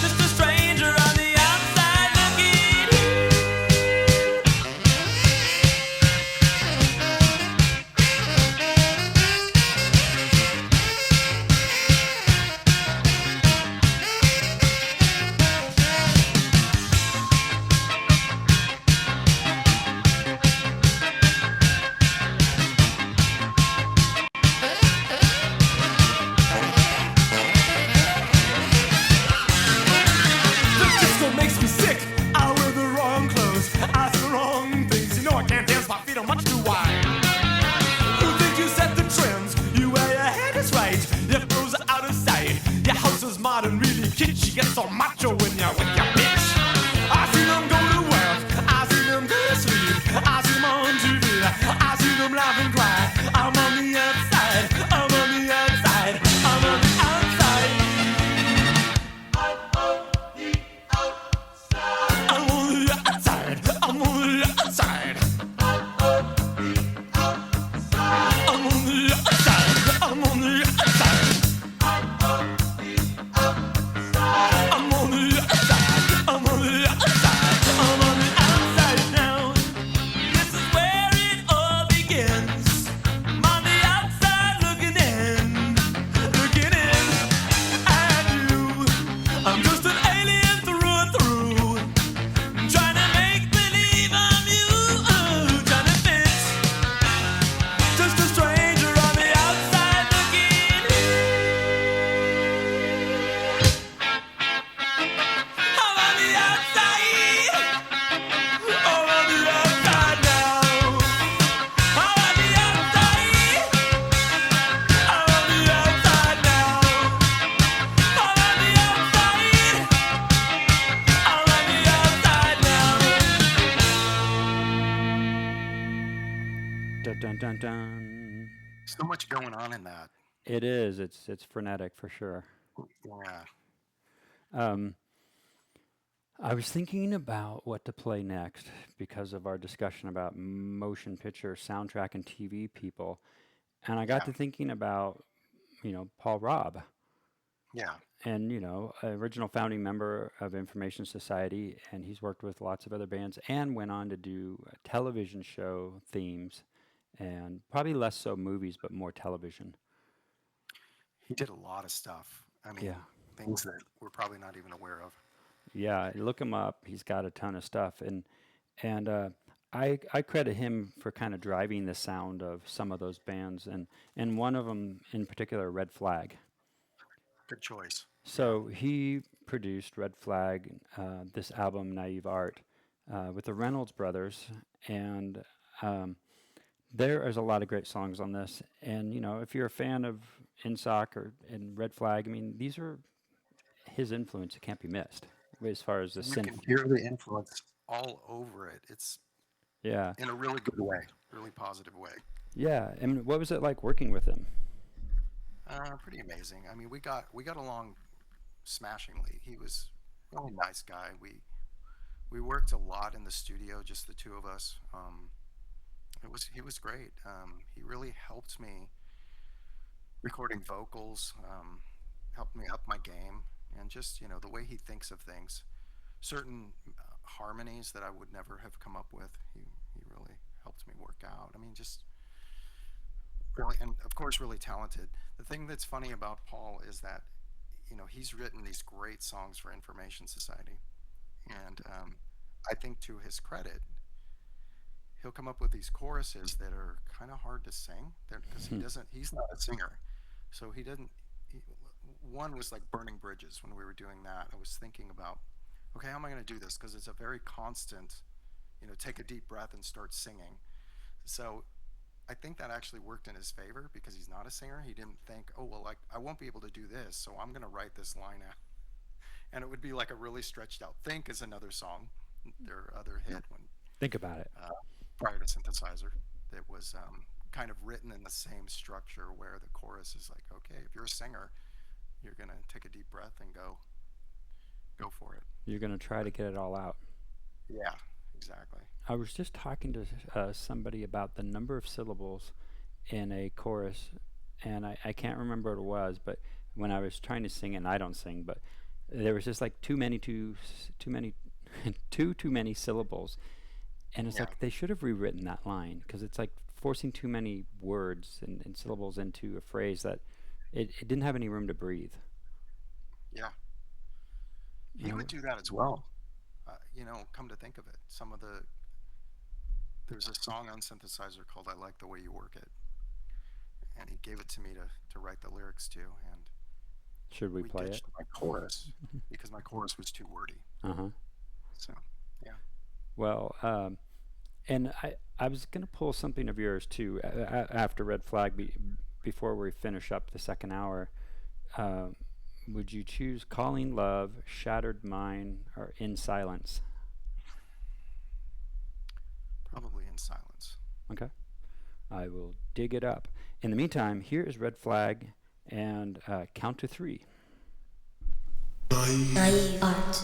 Just a stranger on the outside looking in. The disco makes me sick. I wear the wrong clothes. I say the wrong things. You know I can't dance. My feet are much too wide. You think you set the trends? You wear your head is right. Your clothes are out of sight. Your house is modern, really kitschy. Get so macho when you're with your bitch. I see them go to work. I see them go to sleep. I see them on TV. I see them laugh and cry. I'm on the outside. I'm on the outside. I'm on the outside. I'm on the outside. I'm on the outside. I'm on the outside. I'm on the outside. I'm on the outside. I'm on the outside. I'm on the outside now. This is where it all begins. Dun, dun, dun, dun. So much going on in that. It is. It's frenetic for sure. Yeah. I was thinking about what to play next because of our discussion about motion picture, soundtrack, and TV people, and I got Yeah. to thinking about Paul Robb, Yeah. and original founding member of Information Society, and he's worked with lots of other bands and went on to do television show themes, and probably less so movies, but more television. He did a lot of stuff. I mean, Yeah. things that we're probably not even aware of. Yeah, look him up. He's got a ton of stuff, and I credit him for kind of driving the sound of some of those bands, and one of them in particular, Red Flag. Good choice. So he produced Red Flag, this album, Naive Art, with the Reynolds brothers, and there is a lot of great songs on this. And if you're a fan of INSOC and Red Flag, I mean, these are his influence. It can't be missed as far as the You can synth. hear the influence all over it. It's Yeah, in a really good way, really positive way. yeah. And what was it like working with him? Pretty amazing. I mean, we got along smashingly. He was a really nice guy. We worked a lot in the studio, just the two of us. He was great. He really helped me recording vocals, helped me up my game, and just the way he thinks of things. Certain harmonies that I would never have come up with, he really helped me work out. I mean, just really, and of course, really talented. The thing that's funny about Paul is that he's written these great songs for Information Society, and I think to his credit, he'll come up with these choruses that are kind of hard to sing because he's not a singer, so he didn't. One was like Burning Bridges. When we were doing that, I was thinking about, okay, how am I going to do this? Because it's a very constant, take a deep breath and start singing. So I think that actually worked in his favor because he's not a singer. He didn't think, oh, well, like I won't be able to do this, so I'm going to write this line out. And it would be like a really stretched out. Think is another song, their other hit when Think about it. prior to Synthesizer, that was kind of written in the same structure where the chorus is like, okay, if you're a singer, you're going to take a deep breath and go for it. You're going to try to get it all out. Yeah, exactly. I was just talking to somebody about the number of syllables in a chorus, and I can't remember what it was, but when I was trying to sing it, and I don't sing, but there was just like too many syllables, and it's Yeah. like they should have rewritten that line because it's like forcing too many words and syllables into a phrase that it didn't have any room to breathe. Yeah. He You know? would do that as well. Come to think of it, there's a song on Synthesizer called I Like the Way You Work It. And he gave it to me to write the lyrics to. And Should we play it? ditched my chorus because my chorus was too wordy. Uh-huh. So, yeah. Well, and I was going to pull something of yours too after Red Flag before we finish up the second hour. Would you choose Calling Love, Shattered Mind, or In Silence? Probably In Silence. Okay. I will dig it up. In the meantime, here is Red Flag and Count to Three. Naive art.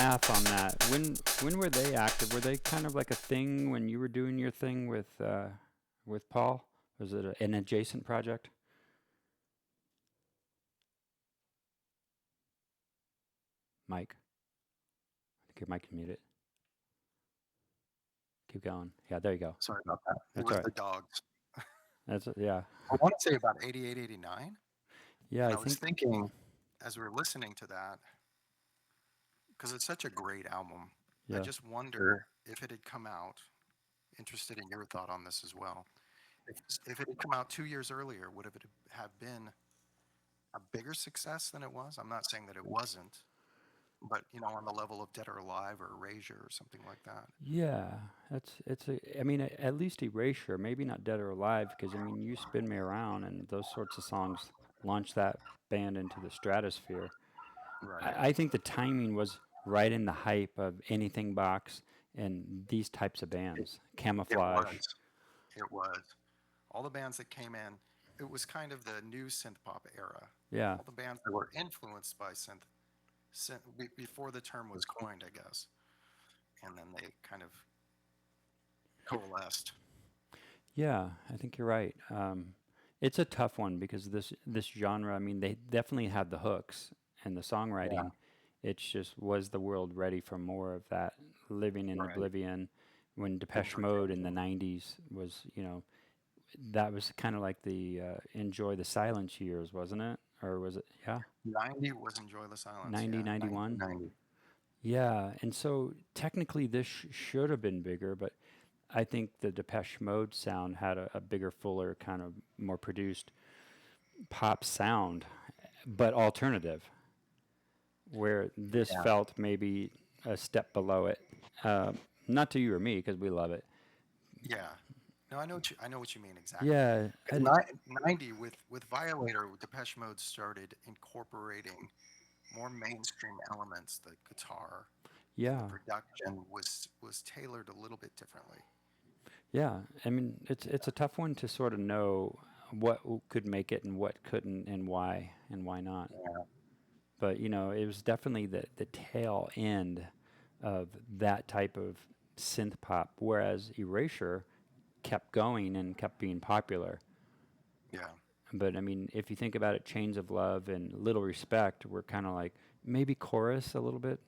math on that. When were they active? Were they kind of like a thing when you were doing your thing with Paul? Was it an adjacent project? Mike, I think your mic is muted. Keep going. Yeah, there you go. Sorry about that. It That's was all right. the dogs. Yeah, I want to say about 88, 89. yeah. And I I was think thinking as we were listening to that, because it's such a great album, I yeah, just wonder if it had come out, interested in your thought on this as well. If it had come out 2 years earlier, would it have been a bigger success than it was? I'm not saying that it wasn't, but on the level of Dead or Alive or Erasure or something like that. yeah. It's a. I mean, at least Erasure, maybe not Dead or Alive, because I mean, You Spin Me Around and those sorts of songs launched that band into the stratosphere. Right. I think the timing was right in the hype of Anything Box and these types of bands, It Camouflage. was. It was. All the bands that came in, it was kind of the new synth pop era. Yeah, All the bands that were influenced by before the term was coined, I guess. And then they kind of coalesced. yeah. I think you're right. It's a tough one because this genre. I mean, they definitely had the hooks and the Yeah. songwriting. It's just was the world ready for more of that living in Right. oblivion when Depeche Mode in the 90s was, that was kind of like the Enjoy the Silence years, wasn't it? Or was it, yeah, 90 was Enjoy the Silence. 90, Yeah. 91? 1990. Yeah, and so technically this should have been bigger, but I think the Depeche Mode sound had a bigger, fuller, kind of more produced pop sound, but alternative, where this Yeah. felt maybe a step below it. Not to you or me, because we love it. Yeah. No, I know what you mean exactly. Yeah, 'Cause 90 with Violator, Depeche Mode started incorporating more mainstream elements. The guitar and the yeah, production was tailored a little bit differently. yeah. I mean, it's a tough one to sort of know what could make it and what couldn't, and why not. Yeah. But it was definitely the tail end of that type of synth pop, whereas Erasure kept going and kept being popular. Yeah. But I mean, if you think about it, Chains of Love and Little Respect were kind of like maybe chorus a little bit.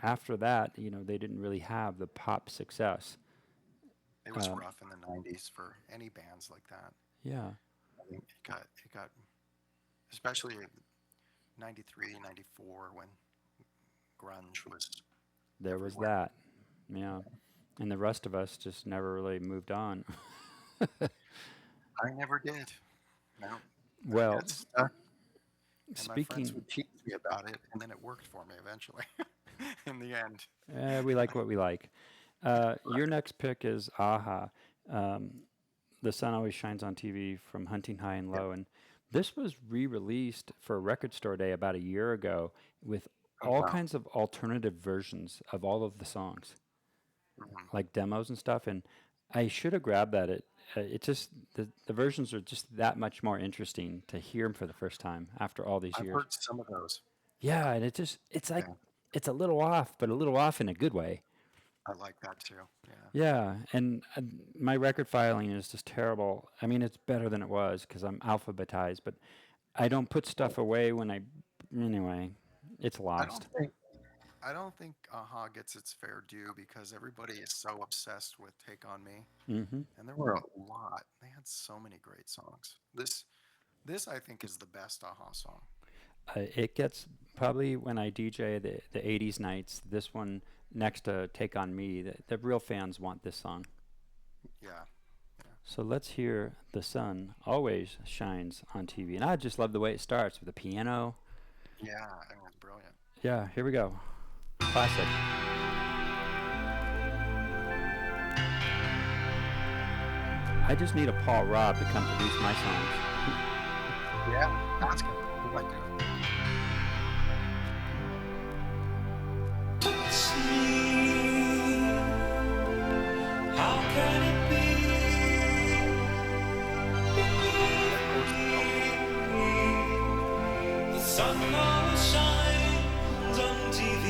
After that, they didn't really have the pop success. It was Um, rough in the 90s for any bands like that. yeah, I think it got especially 93, 94 when grunge was there was everywhere. that. Yeah, and the rest of us just never really moved on. I never did. No. I Well, got stuck, and my friends speaking, would tease me about it, and then it worked for me eventually. In the end. we like what we like. Your next pick is Aha. Um, The Sun Always Shines on TV from Hunting High and Yeah. Low. And this was re released for Record Store Day about a year ago with Oh, all wow. kinds of alternative versions of all of the songs, Mhm. like demos and stuff. And I should have grabbed that. It just, the versions are just that much more interesting to hear them for the first time after all these I've years. heard some of those. Yeah, and it's like, Yeah. it's a little off, but a little off in a good way. I like that too. Yeah. Yeah, and my record filing is just terrible. I mean, it's better than it was because I'm alphabetized, but I don't put stuff away when anyway, it's I lost. don't think I don't think Aha gets its fair due because everybody is so obsessed with Take on Me, Hmm. and there were a lot. They had so many great songs. This I think is the best Aha song. It gets probably when I DJ the 80s nights, this one next to Take On Me, the real fans want this song. Yeah. So let's hear The Sun Always Shines on TV. And I just love the way it starts with the piano. Yeah, I mean, it's brilliant. Yeah, here we go. Classic. I just need a Paul Robb to come produce my songs. Yeah, ask him. He might do it. How can it be? The sun always shines on TV.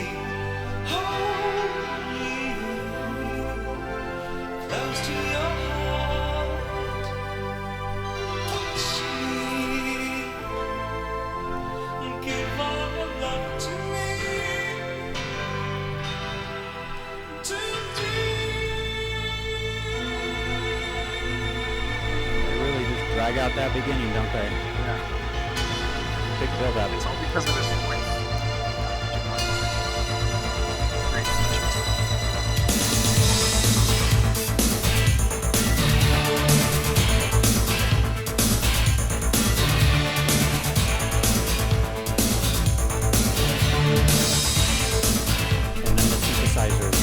drag out that beginning, don't they? Yeah. Big build up. It's all because of his voice. Great features. And then the synthesizers.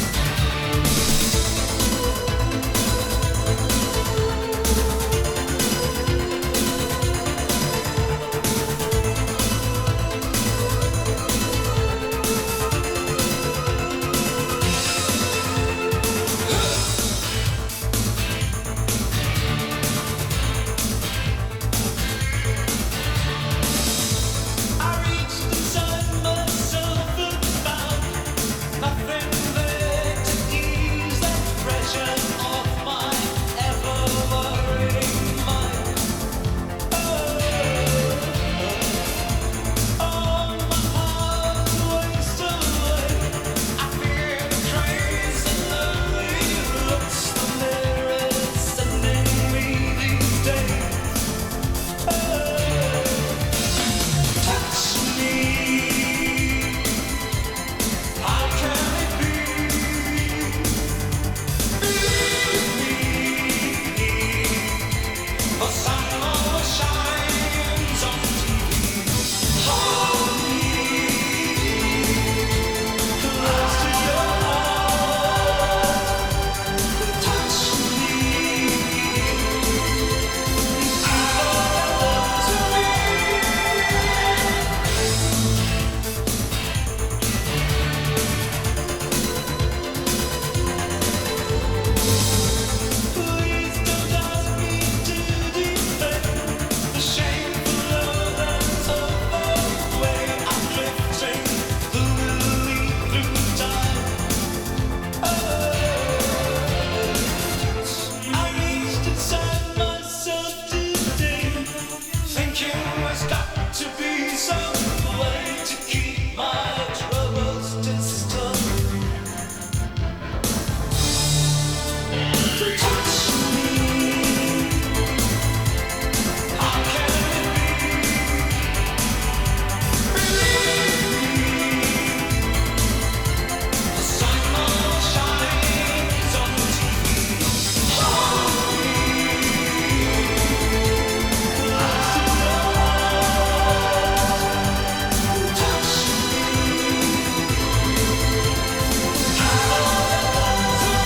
I reached inside myself and found nothing there to ease the pressure of my ever-worrying mind. Oh, my heart wastes away. I fear the trains and the looks the mirrors sending me these days. Touch me. How can it be? Believe me. The sun always shines on TV. Hold me close to your heart. Touch me. Give all your love to me. Please don't ask me to defend the shameful love that's away. I'm drifting fluidly through time. I reached inside myself today, thinking there's got to be some way to keep my troubles distant. Touch me. How can it be? Believe me. The sun always shines on TV. Hold me close to your heart. Touch me. Give all your love to me.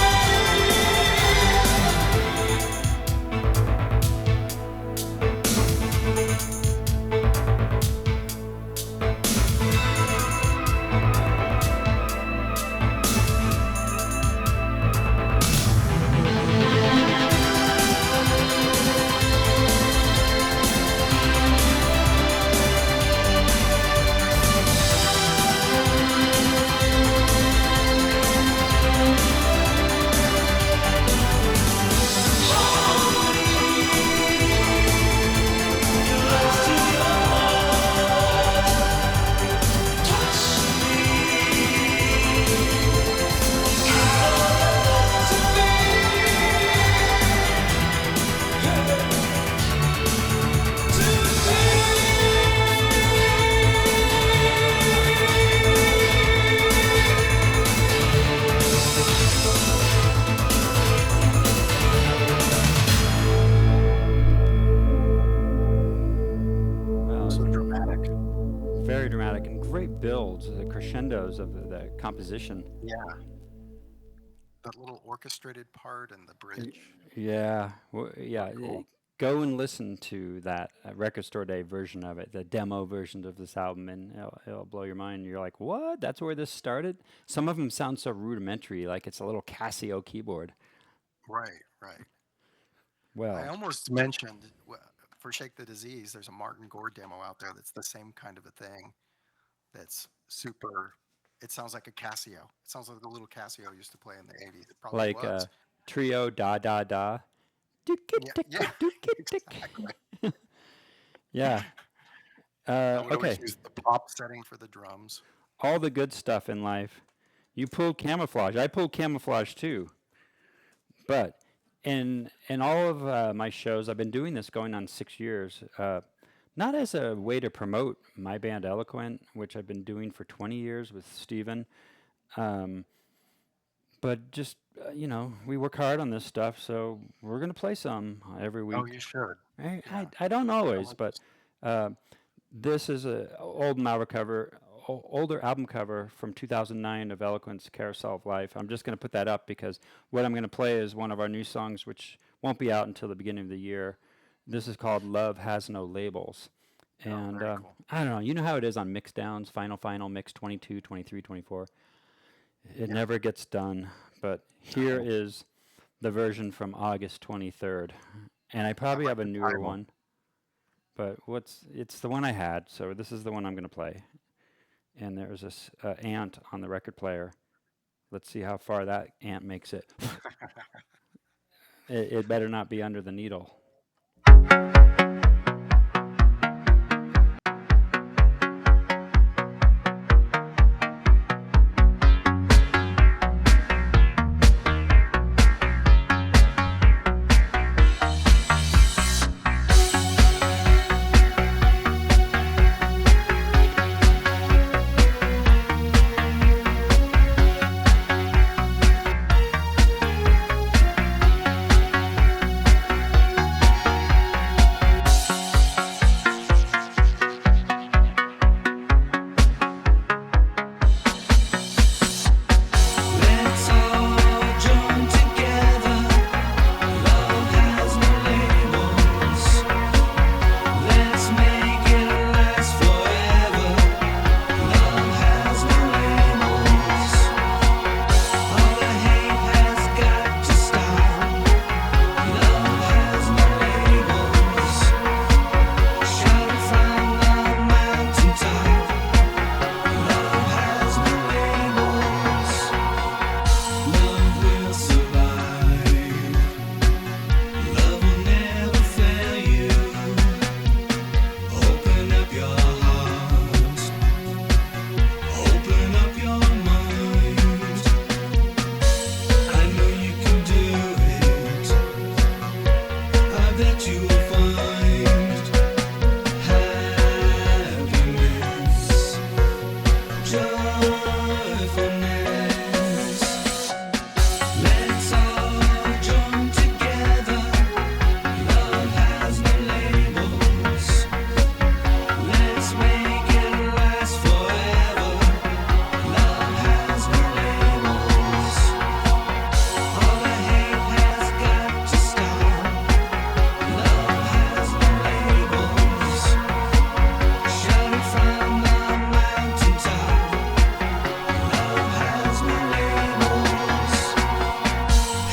Close to your heart. Touch me. Give all your love to me. Well, So dramatic. very dramatic and great builds, the crescendos of the composition. Yeah. That little orchestrated part and the bridge. Yeah, yeah. Cool. Go and listen to that Record Store Day version of it, the demo version of this album, and it'll blow your mind. You're like, what? That's where this started? Some of them sound so rudimentary, like it's a little Casio keyboard. Right, right. I Well, almost mentioned for Shake the Disease, there's a Martin Gore demo out there that's the same kind of a thing. That's super. It sounds like a Casio. It sounds like the little Casio used to play in the 80s. It probably like was. trio da da da. Yeah, Dook-it-tick, yeah, dook-it-tick. exactly. Yeah. I would Okay. always use the pop setting for the drums. All the good stuff in life. You pulled camouflage. I pulled camouflage too. But in all of my shows, I've been doing this going on 6 years. Not as a way to promote my band Eloquent, which I've been doing for 20 years with Steven, um, but just we work hard on this stuff, so we're gonna play some every Oh, week. you should. I Yeah. I don't I always, like but this. uh, this is a older album cover from 2009 of Eloquence Carousel of Life. I'm just going to put that up because what I'm going to play is one of our new songs, which won't be out until the beginning of the year. This is called Love Has No Labels. Oh, And very cool. I don't know, you know how it is on mix downs, final, mix 22, 23, 24. It Yeah. never gets done. But here is the version from August 23rd. And I I probably like have a the newer title. one, but it's the one I had, so this is the one I'm going to play. And there's this ant on the record player. Let's see how far that ant makes it. It better not be under the needle. Let's all join together. Love has no labels. Let's make it last forever. Love has no labels. All the hate has got to stop. Love has no labels. Shout it from the mountaintop. Love has no labels. Love will survive. Love will never fail you. Open up your heart. Open up your mind. I know you can do it. I bet you will find happiness, joyfulness. Let's all join together. Love has no labels. Let's make it last forever. Love has no labels. All the hate has got to stop. Love has no labels. Shout it from the mountaintop. Love has no labels.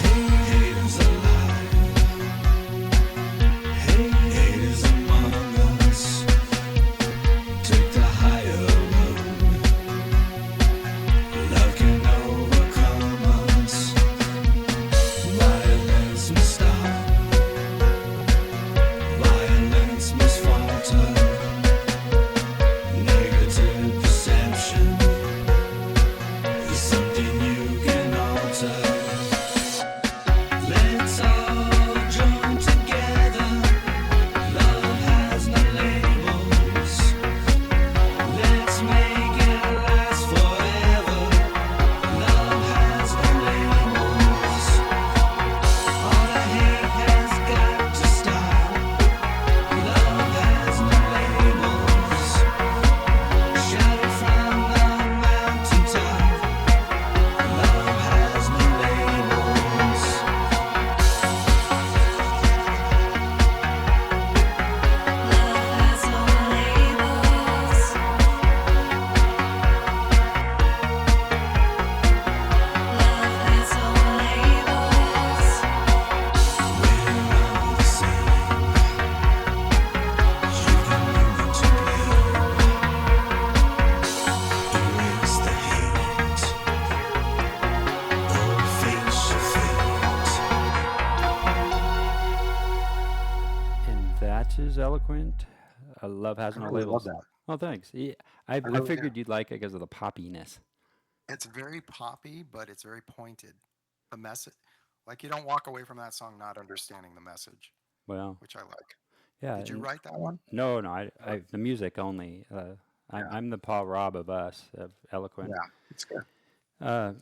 Haters alive. Haters among us. Take the higher road. Love can overcome us. Violence must stop. Violence must falter. Negative perception is something you can alter. Let's all join together. Love has no labels. Let's make it last forever. Love has no labels. All the hate has got to stop. Love has no labels. Shout it from the mountaintop. Love has no labels. And that is Eloquent. Love Has I No really love Labels. that. Oh, thanks. Yeah, I I really do. figured you'd like it because of the poppiness. It's very poppy, but it's very pointed. The message, Like you don't walk away from that song not understanding the message, Well, which I like. yeah. Did you And write that one? no, no, the music only. Yeah. I'm the Paul Robb of us, of Eloquent. Yeah, it's good.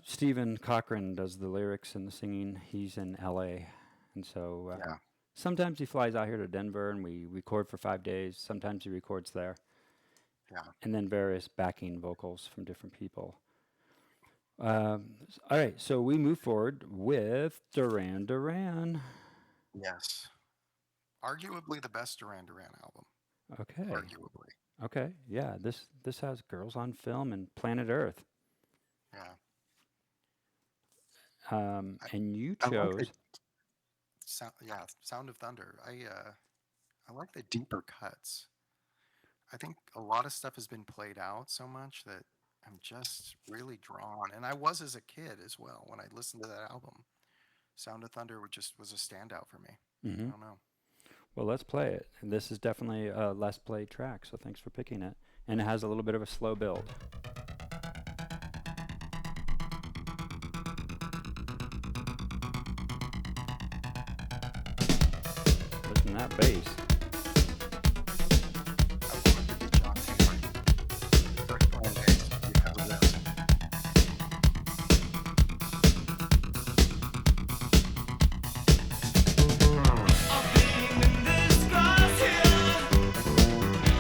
Stephen Cochran does the lyrics and the singing. He's in L.A., and so Yeah. sometimes he flies out here to Denver, and we record for 5 days. Sometimes he records there, Yeah. and then various backing vocals from different people. All right, so we move forward with Duran Duran. Yes. Arguably the best Duran Duran album. Okay. Arguably. Okay. Yeah. This has Girls on Film and Planet Earth. Yeah. And you I like chose. the Sound of Thunder. I like the deeper cuts. I think a lot of stuff has been played out so much that I'm just really drawn. And I was as a kid as well when I listened to that album. Sound of Thunder was a standout for me. I don't know. Well, let's play it. And this is definitely a less played track, so thanks for picking it. And it has a little bit of a slow build. Listen to that bass. I wanted to be John Taylor. First playing bass because of this. I've been in this glass here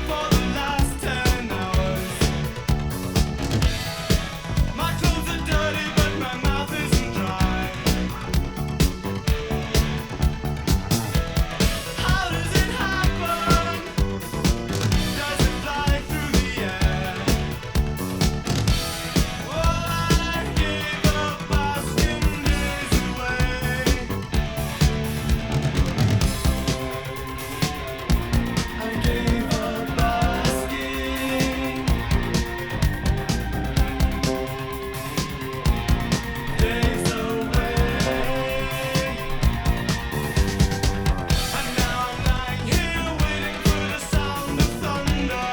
for the last 10 hours. My clothes are dirty, but my mouth isn't dry. How does it happen? Does it fly through the air? Well, I gave up asking days away. I gave up asking days away. And now I'm lying here waiting for the sound of thunder.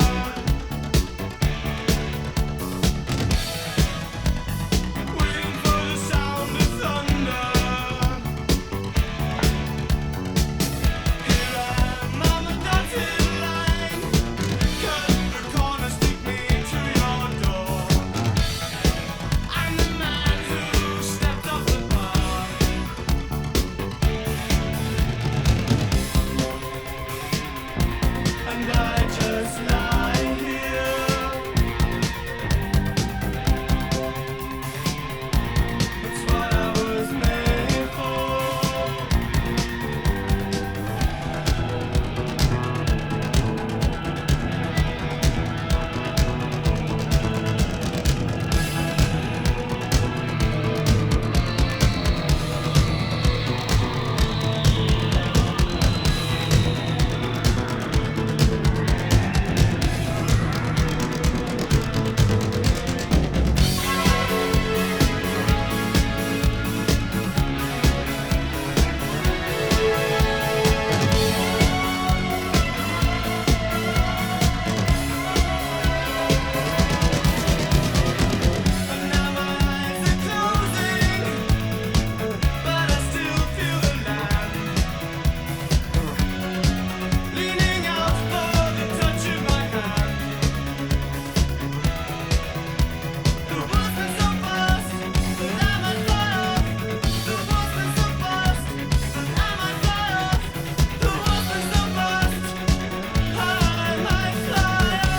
Waiting for the sound of thunder. Here I am on the dotted line. Cut the corner, stick me to your door. I'm the man who stepped off the bar. And I just lie here. That's what I was made for. And now my eyes are closing, but I still feel the land leaning out for the touch of my hand. The world's been so fast that I might fly off. The world's been so fast that I might fly off. The world's been so fast I might fly off.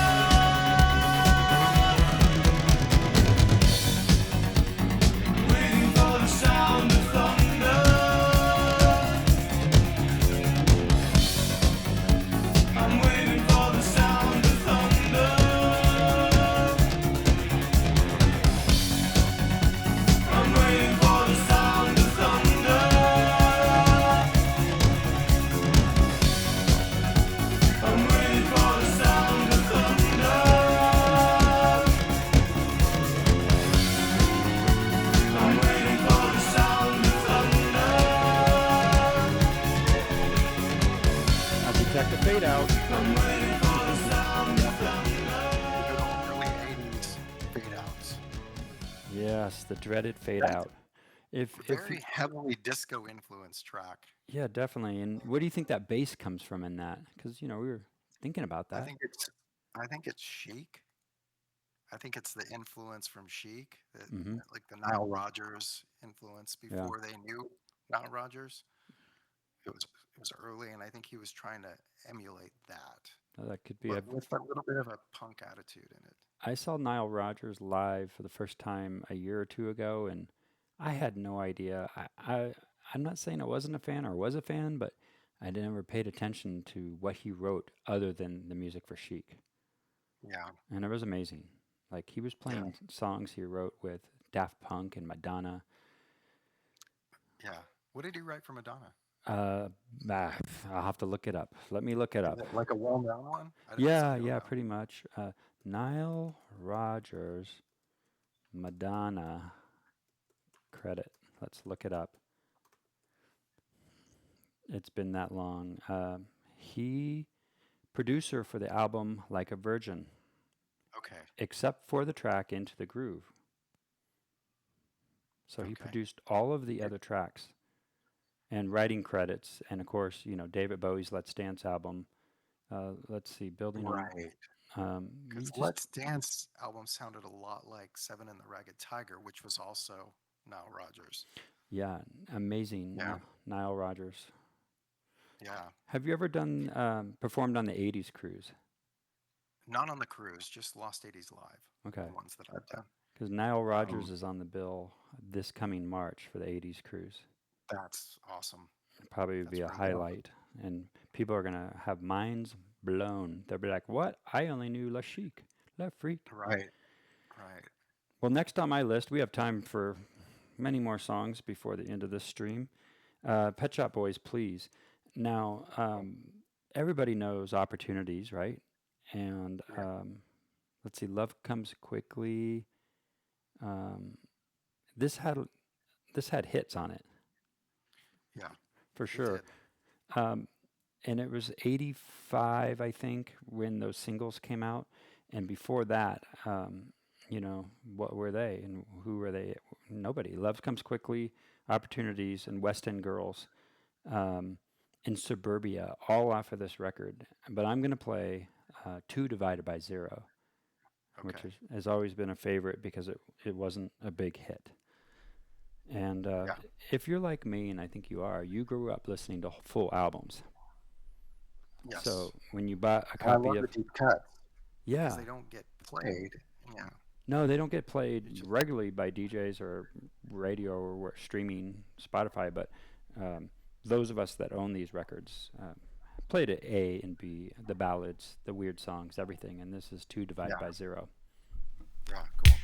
Waiting for the sound of thunder. I'm waiting for the sound of thunder. I'm waiting for the sound of thunder. I'm waiting for the sound of thunder. I'm waiting for the sound of thunder. I'll detect the fade out. I'm waiting for the sound of thunder. Good old early 80s fade outs. Yes, the dreaded fade out. If Very heavily disco influenced track. yeah, definitely. And where do you think that bass comes from in that? Because we were thinking about I that. think it's I think it's Chic. I think it's the influence from Chic, Hmm. like the Nile Rodgers influence Yeah, before they knew Nile Rodgers. It was early, and I think he was trying to emulate that, that could be. but with a little bit of a punk attitude in it. I saw Nile Rodgers live for the first time a year or two ago, and I had no idea. I'm not saying I wasn't a fan or was a fan, but I never paid attention to what he wrote other than the music for Chic, Yeah, and it was amazing. Like he was yeah, playing songs he wrote with Daft Punk and Madonna. yeah. What did he write for Madonna? Uh, ah, I'll have to look it up. Let me look it Is up. it like a well-known one? Yeah, I don't yeah, know. pretty much. Nile Rodgers, Madonna credit. Let's look it up. It's been that long. He producer for the album Like a Virgin, Okay, except for the track Into the Groove. So he okay. produced all of the other tracks and writing credits, and of course, David Bowie's Let's Dance album. Let's see, building on. Right. You Because just Let's Dance album sounded a lot like Seven and the Ragged Tiger, which was also Nile Rodgers. yeah, amazing. Yeah. Nile Rodgers. Yeah. Have you ever done performed on the '80s cruise? Not on the cruise, just Lost 80s Live, Okay, the ones that I've done. because Nile Rodgers Um, is on the bill this coming March for the '80s cruise. that's awesome. Probably would be a That's really awesome. highlight, and people are gonna have minds blown. They'll be like, "What? I only knew La Chic, La Freak." Right. Right. Well, next on my list, we have time for many more songs before the end of this stream. Pet Shop Boys, Please. Now, everybody knows Opportunities, right? And Yeah. let's see, Love Comes Quickly. Um, this had this had hits on it Yeah. for It sure. did. Um, and it was 85, I think, when those singles came out. And before that, what were they and who were they? Nobody. Love Comes Quickly, Opportunities, and West End Girls, in Suburbia, all off of this record. But I'm going to play 2 Divided by Zero, which Okay. has always been a favorite because it wasn't a big hit. And Yeah. if you're like me, and I think you are, you grew up listening to full albums. Yes. So when you buy a And I copy love of, the deep cuts because yeah, they don't get played. Yeah. no, they don't get played regularly by DJs or radio or streaming Spotify, but those of us that own these records played it A and B, the ballads, the weird songs, everything, and this is 2 Divided Yeah. by Zero. Yeah. Cool.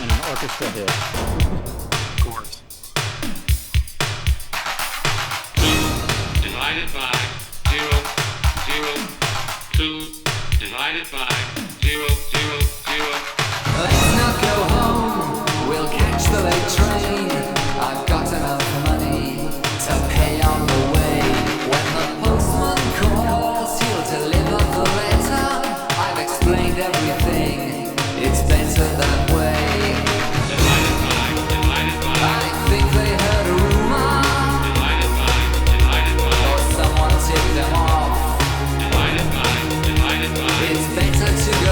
And an orchestra hit. Of course. Divided by 0, 0, 2, divided by 0, 0, 0. Let's not go home, we'll catch the late train. I've got enough money to pay on the way. When the postman calls, he'll deliver the letter. I've explained everything, it's better that way. I think they heard a rumor, or someone tipped them off. It's better to go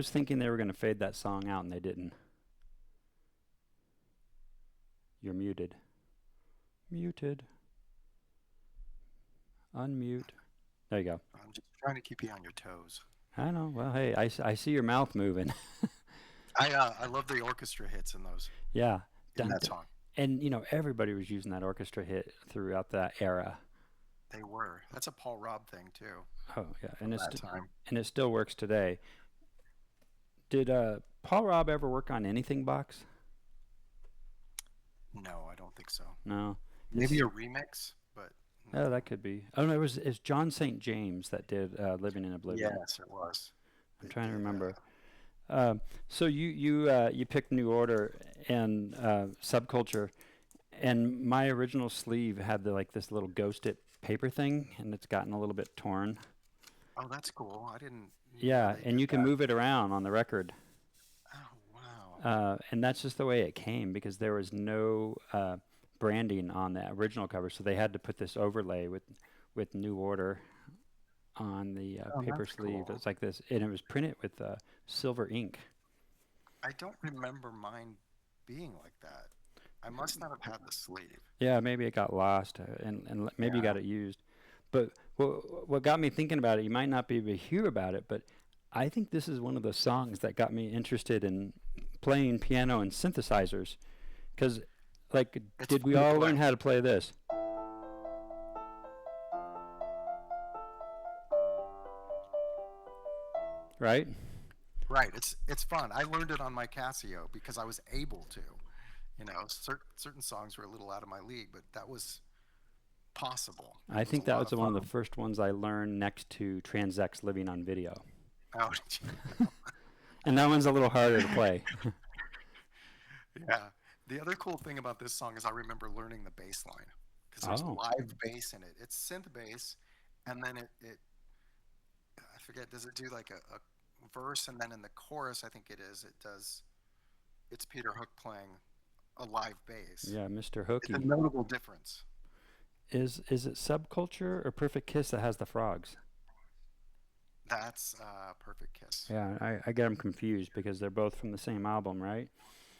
was thinking they were going to fade that song out, and they didn't. You're muted. Muted. Unmute. There you go. I'm just trying to keep you on your toes. I know. Well, hey, I see your mouth moving. I love the orchestra hits in those Yeah. in that Dun- song. And, everybody was using that orchestra hit throughout that era. They were. That's a Paul Robb thing too. Oh, yeah. And That time. and it still works today. Did Paul Robb ever work on anything, Box? No, I don't think so. No. Maybe a remix, but Oh, that could be. Oh, no, it's John St. James that did Living in Oblivion. yes, it was. I'm trying to remember. So you picked New Order and Subculture, and my original sleeve had this little ghosted paper thing, and it's gotten a little bit torn. Oh, that's cool. I didn't. Yeah, they and did you can that. move it around on the record. Oh, wow. And that's just the way it came because there was no branding on the original cover, so they had to put this overlay with New Order on the paper that's sleeve. cool. It's like this, and it was printed with silver ink. I don't remember mine being like that. I must not have had the sleeve. Yeah, maybe it got lost, and maybe you got it used. But what got me thinking about it, you might not be able to hear about it, but I think this is one of the songs that got me interested in playing piano and synthesizers. Because, It's did we fun to all play. learn how to play this? Right? Right. It's fun. I learned it on my Casio because I was able to. Certain songs were a little out of my league, but that was possible. I It think a that lot was one of the fun. first ones I learned next to Transx Living on Video. Oh, did you? And that one's a little harder to play. Yeah. The other cool thing about this song is I remember learning the bass line because there's Oh. live bass in it. It's synth bass, and then it I forget, does it do like a verse, and then in the chorus, I think it's Peter Hook playing a live bass. Yeah, Mr. It's a Hooky. notable difference. Is it Subculture or Perfect Kiss that has the frogs? That's Perfect Kiss. Yeah, I get them confused because they're both from the same album, right?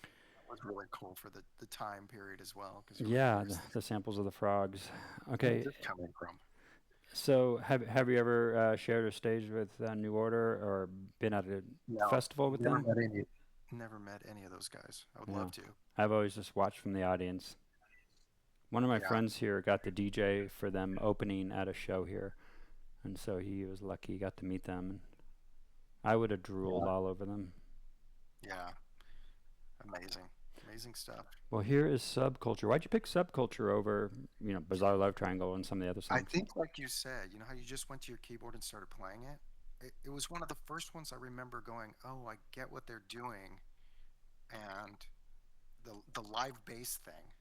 It was really cool for the time period as well. Cause Yeah, the samples of the frogs. Okay, Where's this coming from? so have you ever shared a stage with New Order or been at a No, festival with never them? never met any of those guys. I would Yeah. love to. I've always just watched from the audience. One of my Yeah. friends here got the DJ for them opening at a show here, and so he was lucky he got to meet them. And I would have drooled Yeah. all over them. Yeah. Amazing stuff. Well, here is Subculture. Why'd you pick Subculture over, Bizarre Love Triangle and some of the other I songs? think, like you said, how you just went to your keyboard and started playing it? It was one of the first ones I remember going, oh, I get what they're doing. And the live bass thing,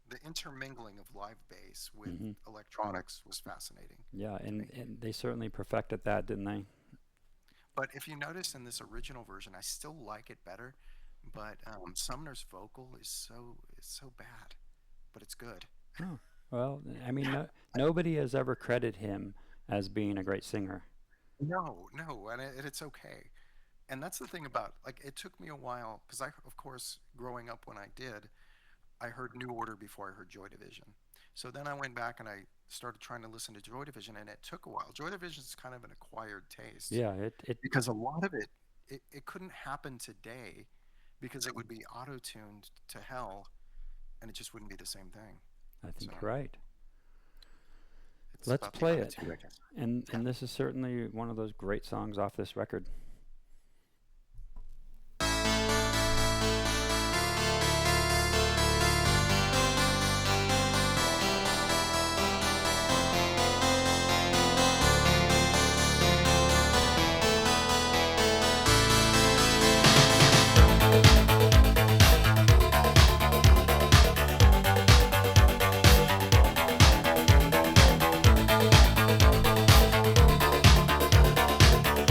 the intermingling of live bass with Mhm. electronics was fascinating. Yeah, and they certainly perfected that, didn't they? But if you notice in this original version, I still like it better. But Sumner's vocal is so bad, but it's good. Oh, well, I mean, nobody has ever credited him as being a great singer. No, and it's okay. And that's the thing about, it took me a while because of course, growing up when I did, I heard New Order before I heard Joy Division. So then I went back and I started trying to listen to Joy Division, and it took a while. Joy Division is kind of an acquired taste. Yeah, it Because a lot of it couldn't happen today because it would be auto-tuned to hell, and it just wouldn't be the same thing. I think So- you're right. It's Let's about the play it. attitude, I guess. And this is certainly one of those great songs off this record.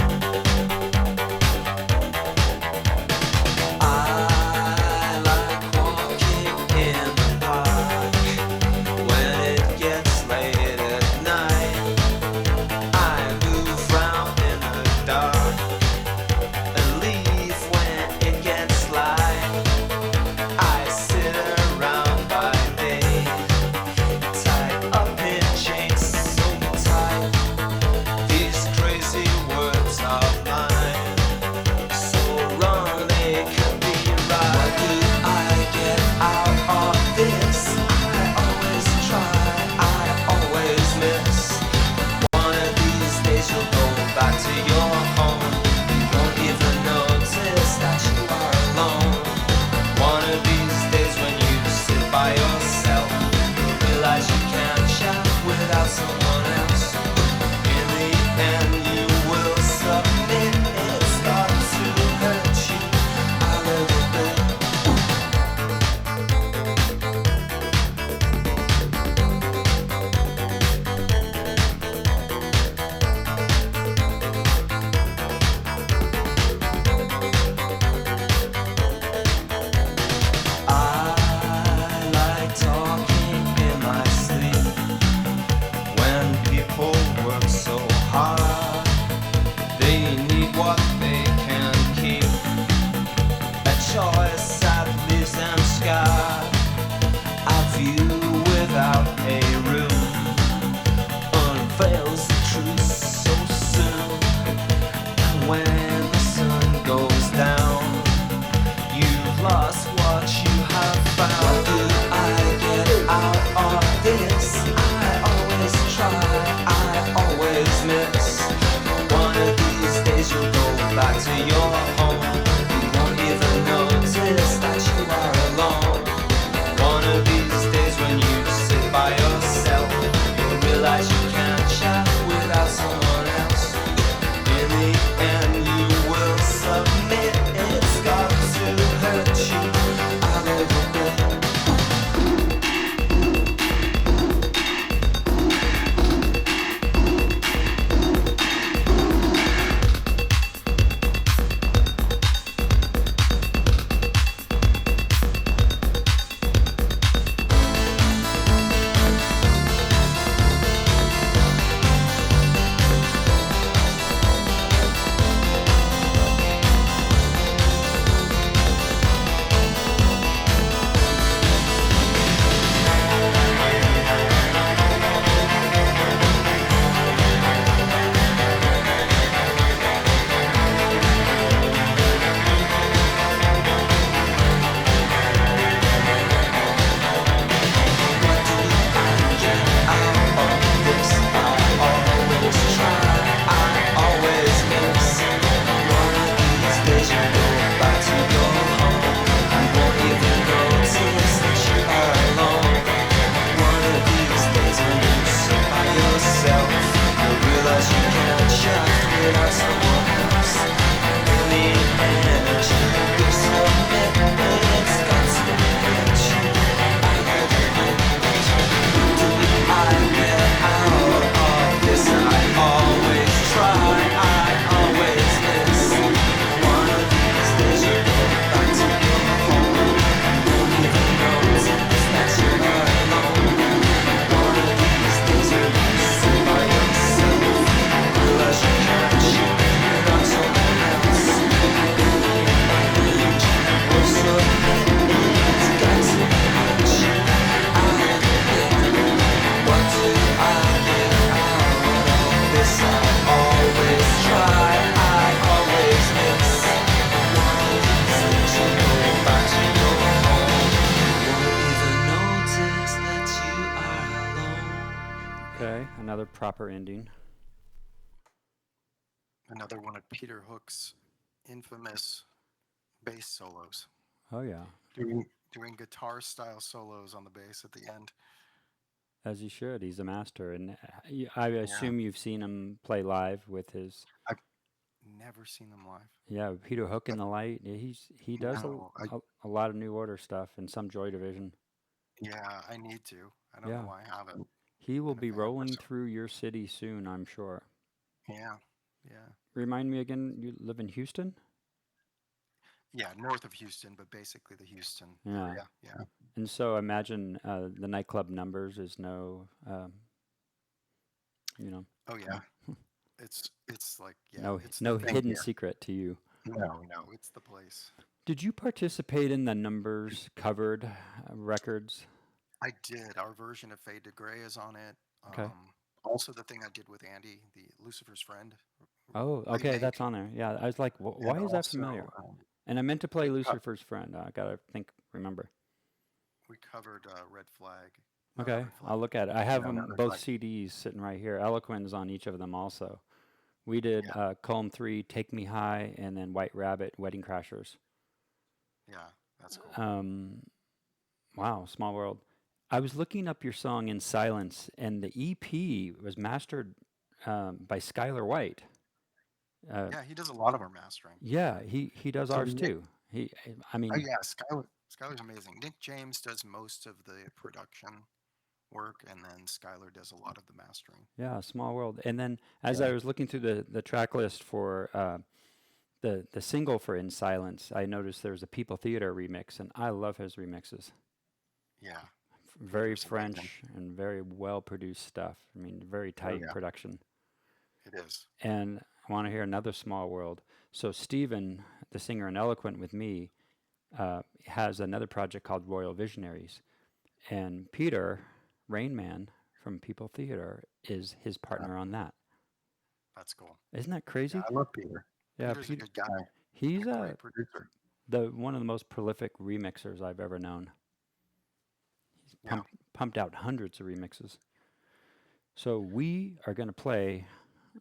Thank I always try, I always miss. One of these days you'll go back to your home. You won't even notice that you are alone. One of these days when you sit by yourself, you'll realize you can't chat without someone else. In the end you will submit. It's got to hurt you a little bit. Okay, another proper ending. Another one of Peter Hook's infamous bass solos. Oh yeah, Doing guitar style solos on the bass at the end. as he should. He's a master, and I assume you've seen him play live with his. I've never seen them live. Yeah, Peter Hook in the Light. He does No, a lot of New Order stuff and some Joy Division. yeah, I need to. I don't Yeah. know why I haven't. He will been a be fan for rolling so- through your city soon, I'm sure. Yeah, yeah. Remind me again, you live in Houston? Yeah, north of Houston, but basically the Houston Yeah. area. Yeah. And so imagine the nightclub Numbers is no, you know, Oh yeah. It's like no it's the no thing hidden here. secret to you. No, it's the place. Did you participate in the Numbers covered records? I did. Our version of Fade to Gray is on it. Okay. Also, the thing I did with Andy, the Lucifer's Friend. Oh, okay, remake, that's on there. Yeah, I was like, and why is that also, familiar? And I meant to play co- Lucifer's Friend. I gotta remember. we covered Red Flag. Okay, Red I'll Flag. look at it. I have No, not them Red both Flag. CDs sitting right here. Eloquent's on each of them also. We did Column 3, Take Me High, and then White Rabbit, Wedding Crashers. Yeah, that's cool. Wow, Small World. I was looking up your song In Silence, and the EP was mastered by Skylar White. Yeah, he does a lot of our mastering. Yeah, he does So ours Nick- too. I Oh mean, yeah, Skylar's amazing. Nick James does most of the production work, and then Skylar does a lot of the mastering. yeah, Small World. And then as I was looking through the track list for the single for In Silence, I noticed there's a People Theater remix, and I love his remixes. Yeah, Very Peter's amazing. French and very well produced stuff. I mean, very tight yeah. production. it is. And I want to hear another Small World. So Stephen, the singer in Eloquent with me, has another project called Royal Visionaries, and Peter Rain Man from People Theater is his partner on that. That's cool. Isn't that crazy? Yeah, I love Peter. Yeah, Peter's a good guy. he's A great producer. one of the most prolific remixers I've ever known. He's Yeah. pumped out hundreds of remixes. So we are going to play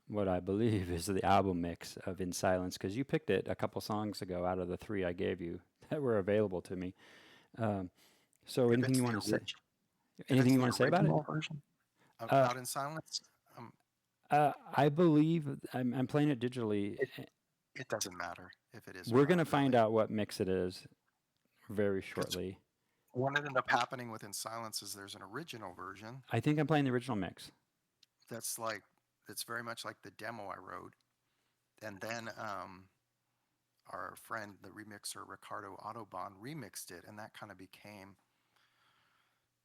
what I believe is the album mix of In Silence, because you picked it a couple songs ago out of the 3 I gave you that were available to me. So If anything it's you the want to say? orig- if Anything it's you the want to say about it? original version of Uh, Out in Silence, I believe I'm playing it digitally. it doesn't matter if it is or We're not, going to find really. out what mix it is very 'Cause shortly. what ended up happening with In Silence is there's an original version I think I'm playing the original mix. that's like it's very much like the demo I wrote, and then our friend, the remixer Ricardo Autobahn, remixed it, and that kind of became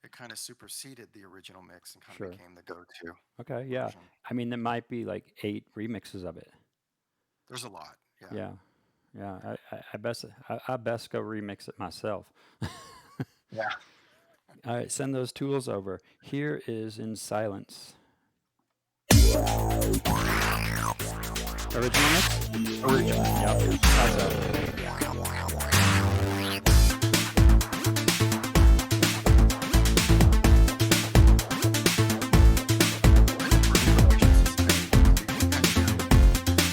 it kind of superseded the original mix and kind Sure. of became the go-to Okay, yeah. version. I mean, there might be like 8 remixes of it. There's a lot, yeah. Yeah, yeah. I best go remix it myself. Yeah. All right, send those tools over. Here is In Silence. Original mix? Original. Yep. How's that?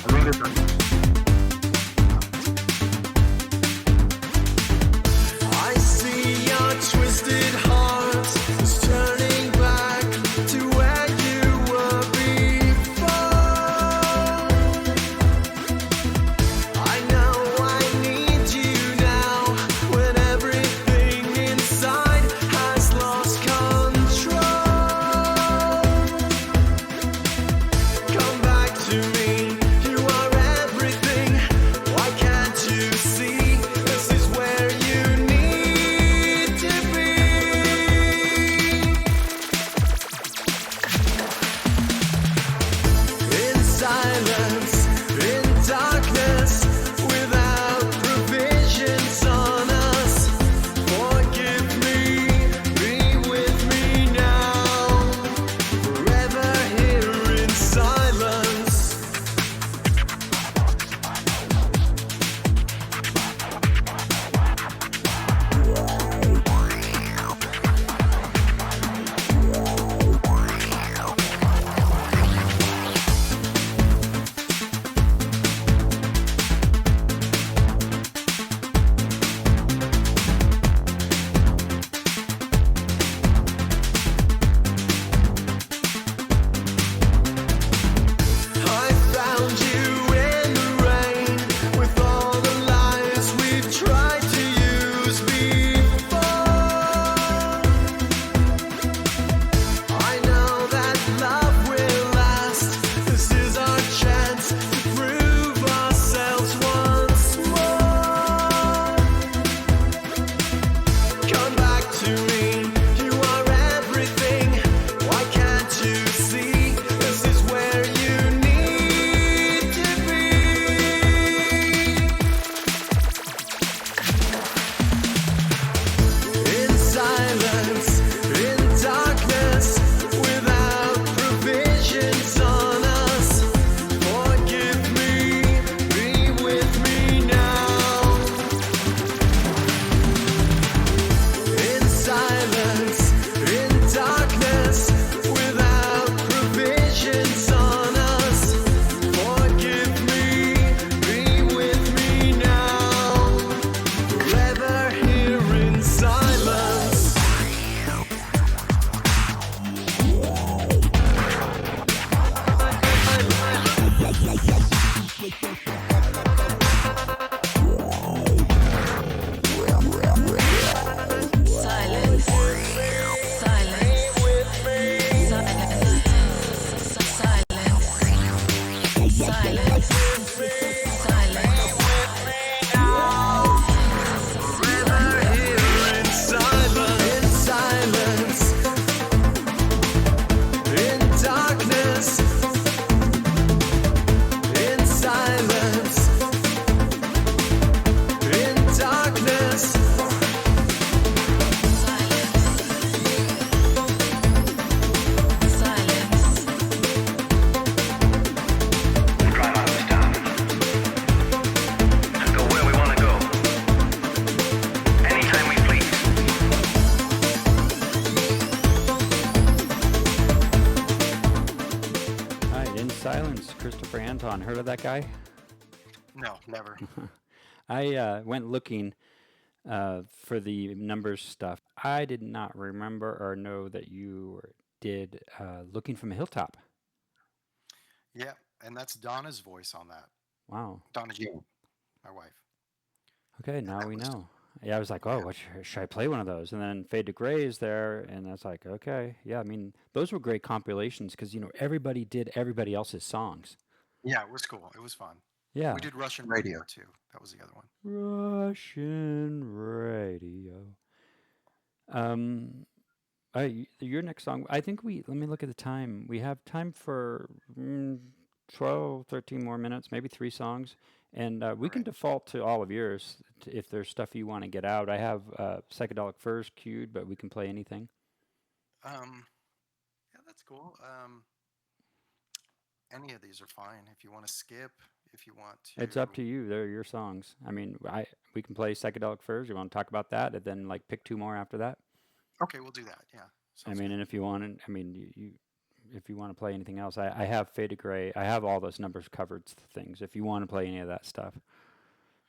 I wrote it on I see your twisted heart is turning back to where you were before. I know I need Silence, Christopher Anton. Heard of that guy? No, never. I went looking for the numbers stuff. I did not remember or know that you did Looking from a Hilltop. Yeah, and that's Donna's voice on that. Wow. Donna Jean, my wife. Okay, now that we was- know. Yeah, I was like, oh, Yeah. what should I play one of those? And then Fade to Gray is there, and I was like, okay, yeah. I mean, those were great compilations because everybody did everybody else's songs. Yeah, it was cool. It was fun. Yeah. We did Russian radio too. That was the other one. Russian radio. Your next song, I think let me look at the time. We have time for 12, 13 more minutes, maybe 3 songs. And we can Right. default to all of yours if there's stuff you want to get out. I have Psychedelic Furs queued, but we can play anything. Yeah, that's cool. Any of these are fine. If you want to skip, if you want to. It's up to you. They're your songs. I mean, we can play Psychedelic Furs. You want to talk about that, and then like pick 2 more after that? Okay, we'll do that. Yeah. I mean, and if you want, if you want to play anything else, I have Fade to Gray. I have all those numbers covered things. If you want to play any of that stuff,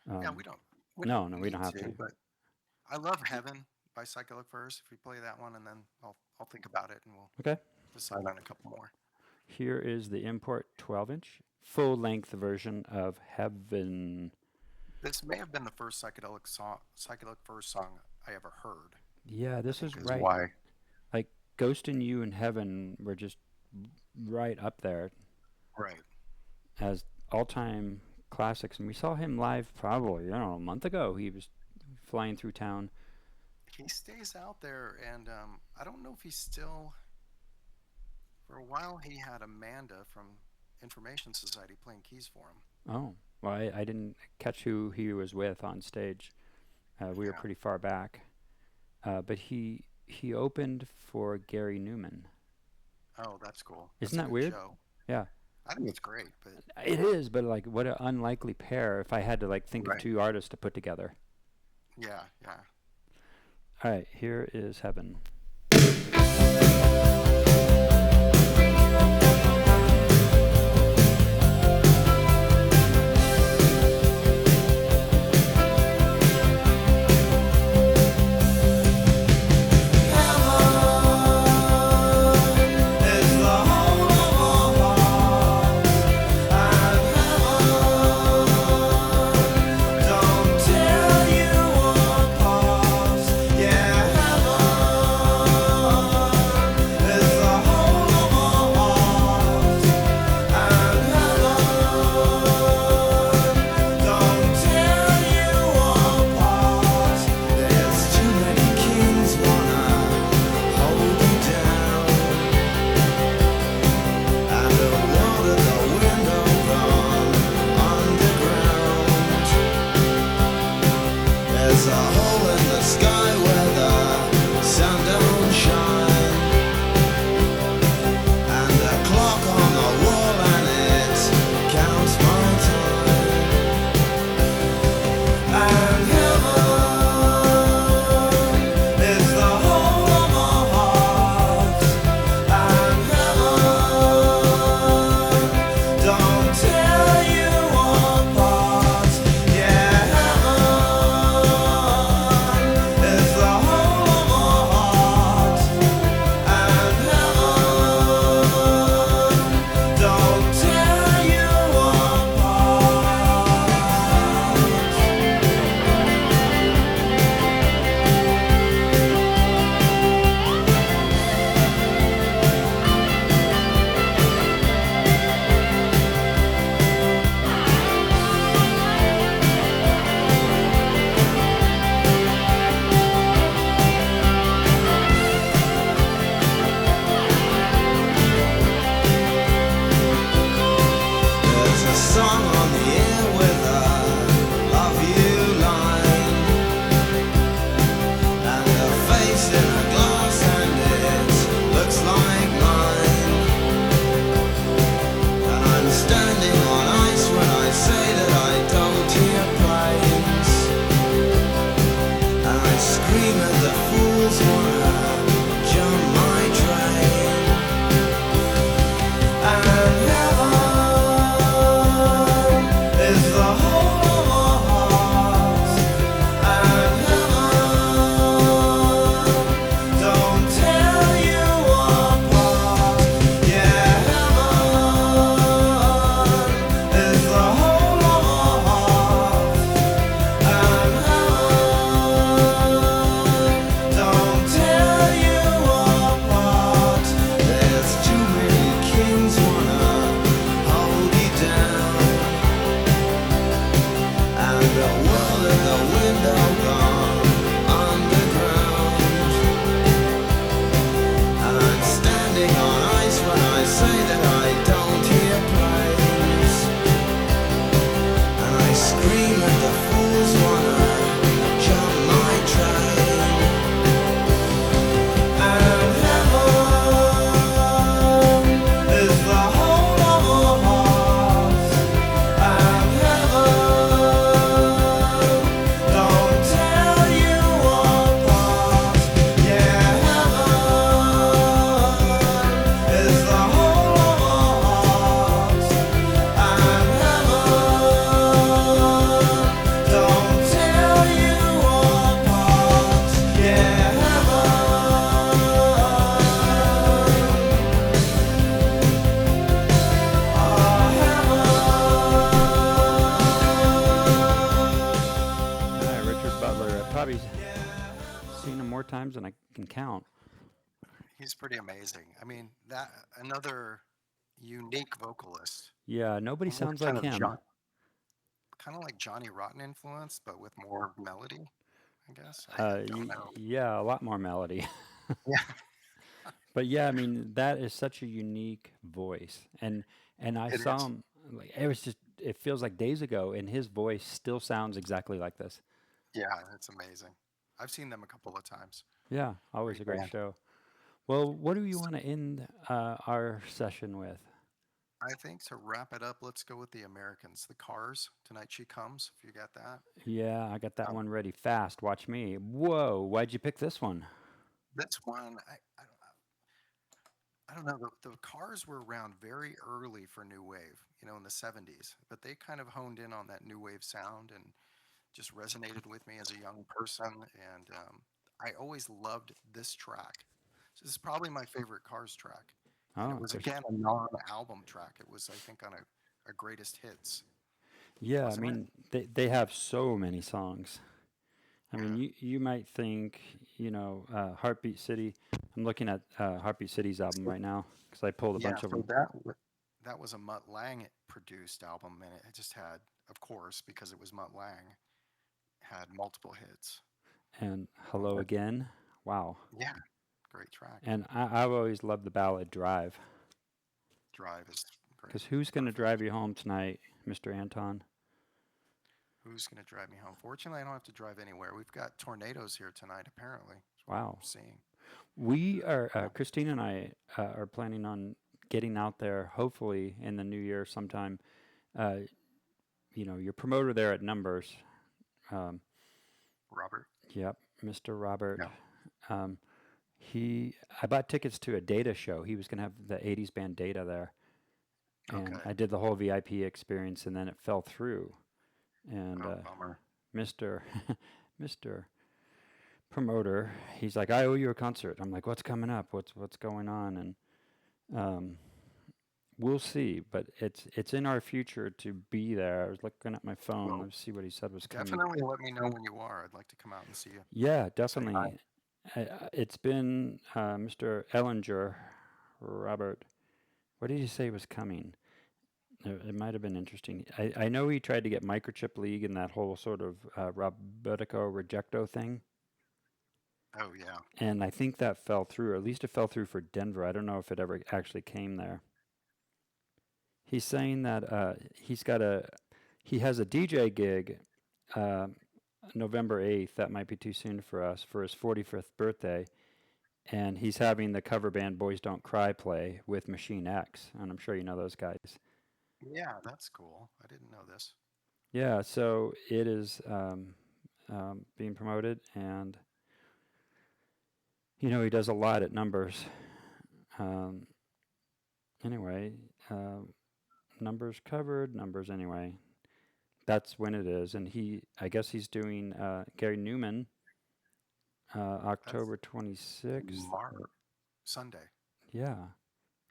yeah, we don't. no, we need don't have to. But I love Heaven by Psychedelic Furs. If we play that one, and then I'll think about it, and we'll Okay. decide on a couple more. Here is the import 12-inch full-length version of Heaven. This may have been the first Psychedelic Furs song I ever heard. Yeah, this is Is right. why. Like Ghost and You and Heaven were just right up there Right. as all-time classics. And we saw him live probably, a month ago. He was flying through town. He stays out there, and I don't know if he's still. For a while, he had Amanda from Information Society playing keys for him. Oh, well, I didn't catch who he was with on stage. We were Yeah. pretty far back. But he opened for Gary Newman. Oh, that's cool. Isn't That's a that good weird? show. Yeah. I think it's great, but It is, but like what an unlikely pair if I had to like think of Right. 2 artists to put together. yeah. All right, here is Heaven. Is the home of our hearts, and heaven don't tear you apart. Yeah, heaven times than I can count. He's pretty amazing. I mean, that another unique vocalist, Yeah, nobody almost sounds like him. kind of like Johnny Rotten influence, but with more melody. I guess I don't know. Yeah, a lot more melody. Yeah, But yeah, I mean that is such a unique voice, and I it saw is. him. Like, it was just it feels like days ago, and his voice still sounds exactly like this. Yeah, it's amazing. I've seen them a couple of times. Yeah, always Great a great band. show. Well, what do you want to end our session with? I think to wrap it up, let's go with the Americans. The Cars, Tonight She Comes, if you got that. Yeah, I got that Um, one ready fast. Watch me. Whoa, why'd you pick this one? this one, I don't know. The Cars were around very early for New Wave, in the 70s, but they kind of honed in on that New Wave sound and just resonated with me as a young person. And I always loved this track. So this is probably my favorite Cars track. And it Oh, was, there's again, a non-album track. It was, I think, on a greatest hits, yeah. I wasn't it? mean, they have so many songs. I mean, Yeah. you might think, Heartbeat City. I'm looking at Heartbeat City's album right now because I pulled a Yeah, bunch of so them. that was a Mutt Lang produced album, and it just had, of course, because it was Mutt Lang, had multiple hits. And Hello But Again. Wow. yeah, great track. And I've always loved the ballad Drive. Drive is great, Because who's going to perfect. drive you home tonight, Mr. Anton? Who's gonna drive me home? Fortunately, I don't have to drive anywhere. We've got tornadoes here tonight, apparently. That's what I'm Wow. seeing. We are, Yeah. Christine and I are planning on getting out there, hopefully in the new year sometime. Uh, your promoter there at Numbers, um, Robert. yep, Mr. Robert. Yeah. Um, I bought tickets to a Data show. He was going to have the 80s band Data there. And Okay. I did the whole VIP experience, and then it fell through. And Oh, bummer. Mr. Mr. Promoter, he's like, I owe you a concert. I'm like, what's coming up? What's going on? And we'll see. But it's in our future to be there. I was looking at my phone. Well, Let's see what he said was coming. definitely let me know when you are. I'd like to come out and see you. Yeah, Say hi. definitely. It's been Mr. Ellinger, Robert. What did he say was coming? It might have been interesting. I know he tried to get Microchip League and that whole sort of Robotico Rejecto thing, Oh, yeah. and I think that fell through. Or at least it fell through for Denver. I don't know if it ever actually came there. He's saying that he has a DJ gig uh, November 8th. That might be too soon for us for his 45th birthday, and he's having the cover band Boys Don't Cry play with Machine X, and I'm sure you know those guys. Yeah, that's cool. I didn't know this. Yeah, so it is being promoted, and he does a lot at Numbers. Um, anyway, Numbers covered, Numbers anyway. That's when it is, and I guess he's doing Gary Newman, That's October 26th. Sunday. Yeah,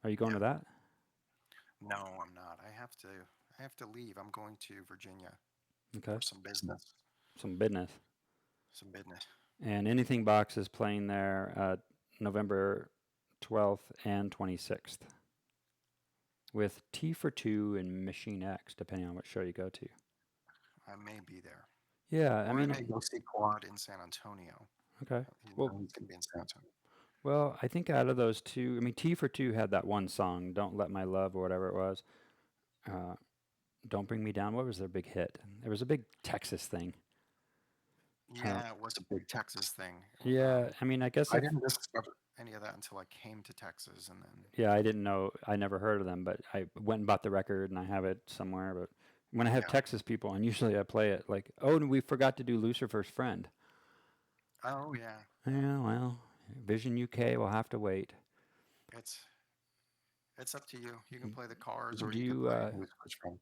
are you going Yeah. to that? No, I'm not. I have to leave. I'm going to Virginia Okay, for some business. some business. Some business. And Anything Box is playing there November 12th and 26th with T for Two and Machine X, depending on what show you go to. I may be there. Yeah, I Or I may mean, go see Quad in San Antonio. okay. He's Well, going to be in San Antonio. well, I think out of those two, I mean, T for Two had that one song, "Don't Let My Love" or whatever it was. Uh, "Don't Bring Me Down." What was their big hit? It was a big Texas thing. Yeah, it was a big Texas thing. Yeah, I mean, I guess I didn't discover any of that until I came to Texas, and then yeah, I didn't know. I never heard of them, but I went and bought the record, and I have it somewhere. But when I have yeah. Texas people, and usually I play it like, "Oh, and we forgot to do Lucifer's Friend." Oh yeah, Yeah, well, Vision UK will have to wait. it's it's up to you. You can play the Cars, or Do you can you? play Lucifer's Friend.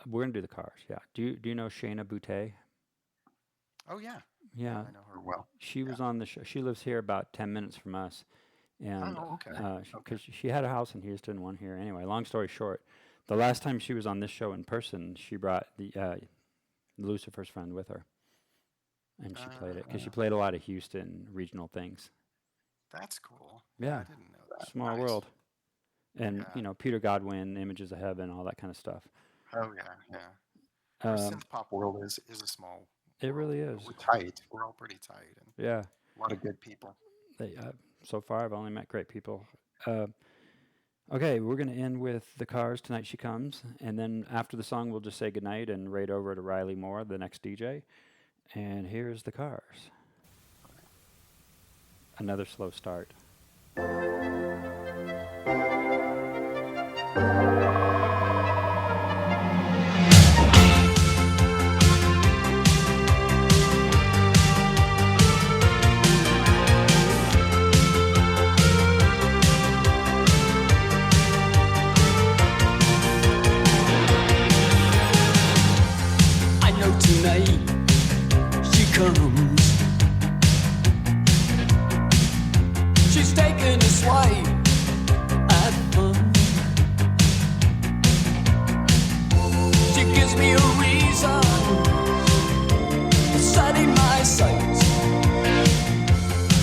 We're gonna do the Cars. Yeah. Do you know Shayna Boutte? Oh yeah, yeah, Yeah, I know her well. she Yeah. was on the show. She lives here about 10 minutes from us, and Oh okay. Okay. because she had a house in Houston, one here. Anyway, long story short, the last time she was on this show in person, she brought the Lucifer's Friend with her. and she played it because she Uh, played a lot of Houston regional things. that's cool. Yeah, Yeah, I didn't know that. small Nice. world. And Yeah. Peter Godwin, Images of Heaven, all that kind of stuff. Oh yeah, yeah. Our Um, synth pop world is a small it world, really but is. we're tight. We're all pretty tight, and Yeah. a lot of good people. They, so far, I've only met great people. Uh, okay, we're going to end with The Cars, Tonight She Comes. And then after the song, we'll just say goodnight and raid over to Riley Moore, the next DJ. And here's The Cars. Another slow start. I know tonight she comes. She's taking a swipe at fun. She gives me a reason, setting my sights.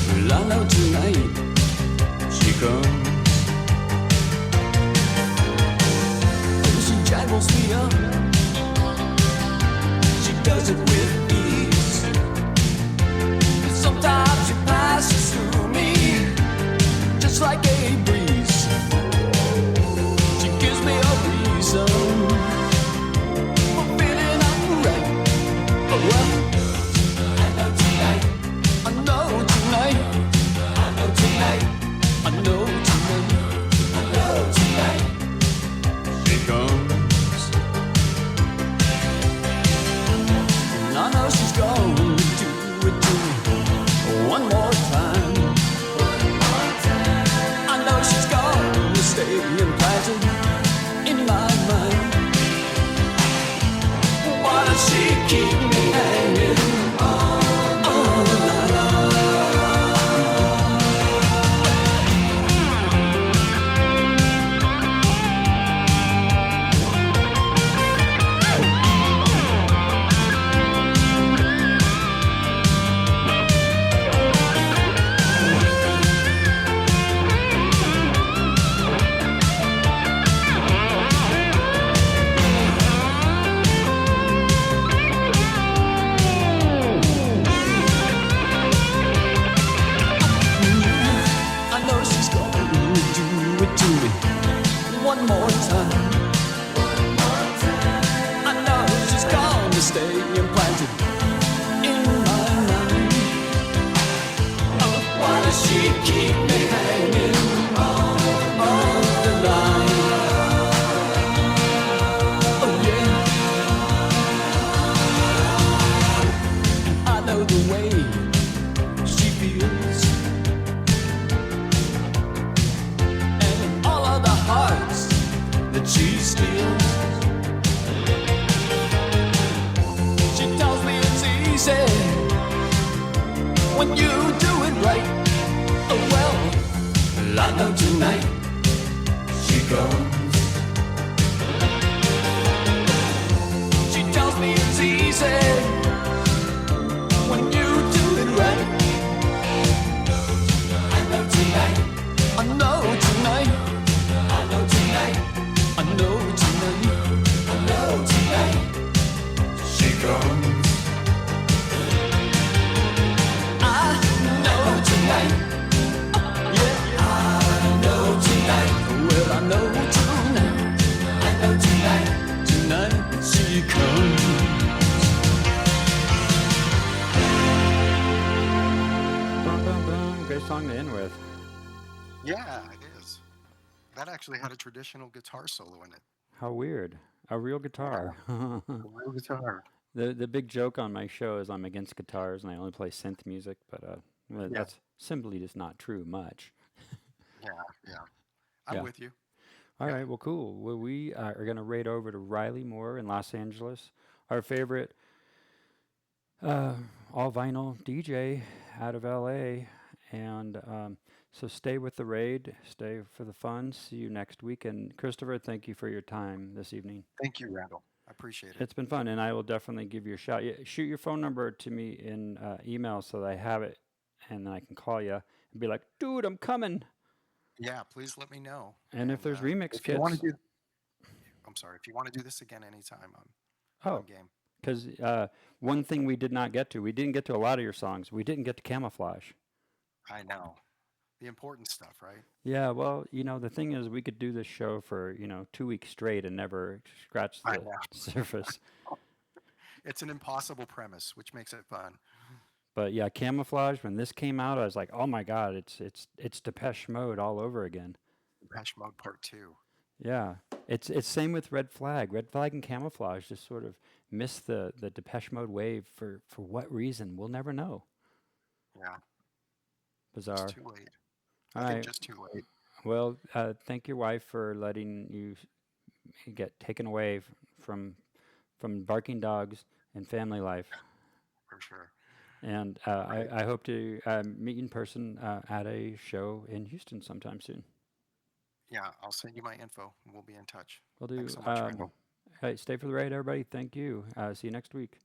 Well, I know tonight she comes. Oh, she jangles me up. She does it with ease. Sometimes she passes through me just like a breeze. She gives me a reason for feeling alright. Oh well, I know tonight. I know tonight. I know tonight. I know tonight. I know tonight. She comes. And I know she's going to do it to me one more time. I know she's going to stay implanted in my mind. Why does she keep me hanging on the line? I know she's going to do it to me one more time. I know she's going to stay implanted in my mind. Oh, why does she keep me hanging on the line? Oh yeah, I know the way she feels. And all of the hearts that she steals. She tells me it's easy when you do it right. Oh well, I know tonight she comes. She tells me it's easy when you do it right. I know tonight. I know tonight. I know tonight. I know tonight. I know tonight. She comes. I know tonight. Yeah, I know tonight. Well, I know tonight. I know tonight. Tonight she comes. Boom, boom, boom. Great song to end with. Yeah, it is. That actually had a traditional guitar solo in it. How weird. A real guitar. A real guitar. The big joke on my show is I'm against guitars and I only play synth music, but well, Yeah. that's simply just not true much. Yeah, yeah. I'm Yeah. with you. All Yeah. right, well, cool. Well, we are going to raid over to Riley Moore in Los Angeles, our favorite all vinyl DJ out of LA. And so stay with the raid, stay for the fun. See you next week. And Christopher, thank you for your time this evening. Thank you, Randall. I appreciate it. It's been fun, and I will definitely give you a shout. Shoot your phone number to me in email so that I have it, and then I can call you and be like, "Dude, I'm coming." Yeah, please let me know. And if there's remix if you want kits, to do, I'm sorry, if you want to do this again anytime, I'm oh, game. because one thing we did not get to, we didn't get to a lot of your songs. We didn't get to Camouflage. I know. The important stuff, right? Yeah, well, the thing is, we could do this show for 2 weeks straight and never scratch I the know. surface. It's an impossible premise, which makes it fun. But yeah, Camouflage. When this came out, I was like, "Oh my God, it's Depeche Mode all over again." Depeche Mode Part 2. Yeah, it's same with Red Flag. Red Flag and Camouflage just sort of missed the Depeche Mode wave for what reason? We'll never know. Yeah, Bizarre. it's too late. All I think right. just too late. Well, thank your wife for letting you get taken away from barking dogs and family life. For sure. And I hope to meet you in person at a show in Houston sometime soon. Yeah, I'll send you my info and we'll be in touch. Will do. Thanks so much, Randall. Hey, stay for the raid, everybody. Thank you. See you next week.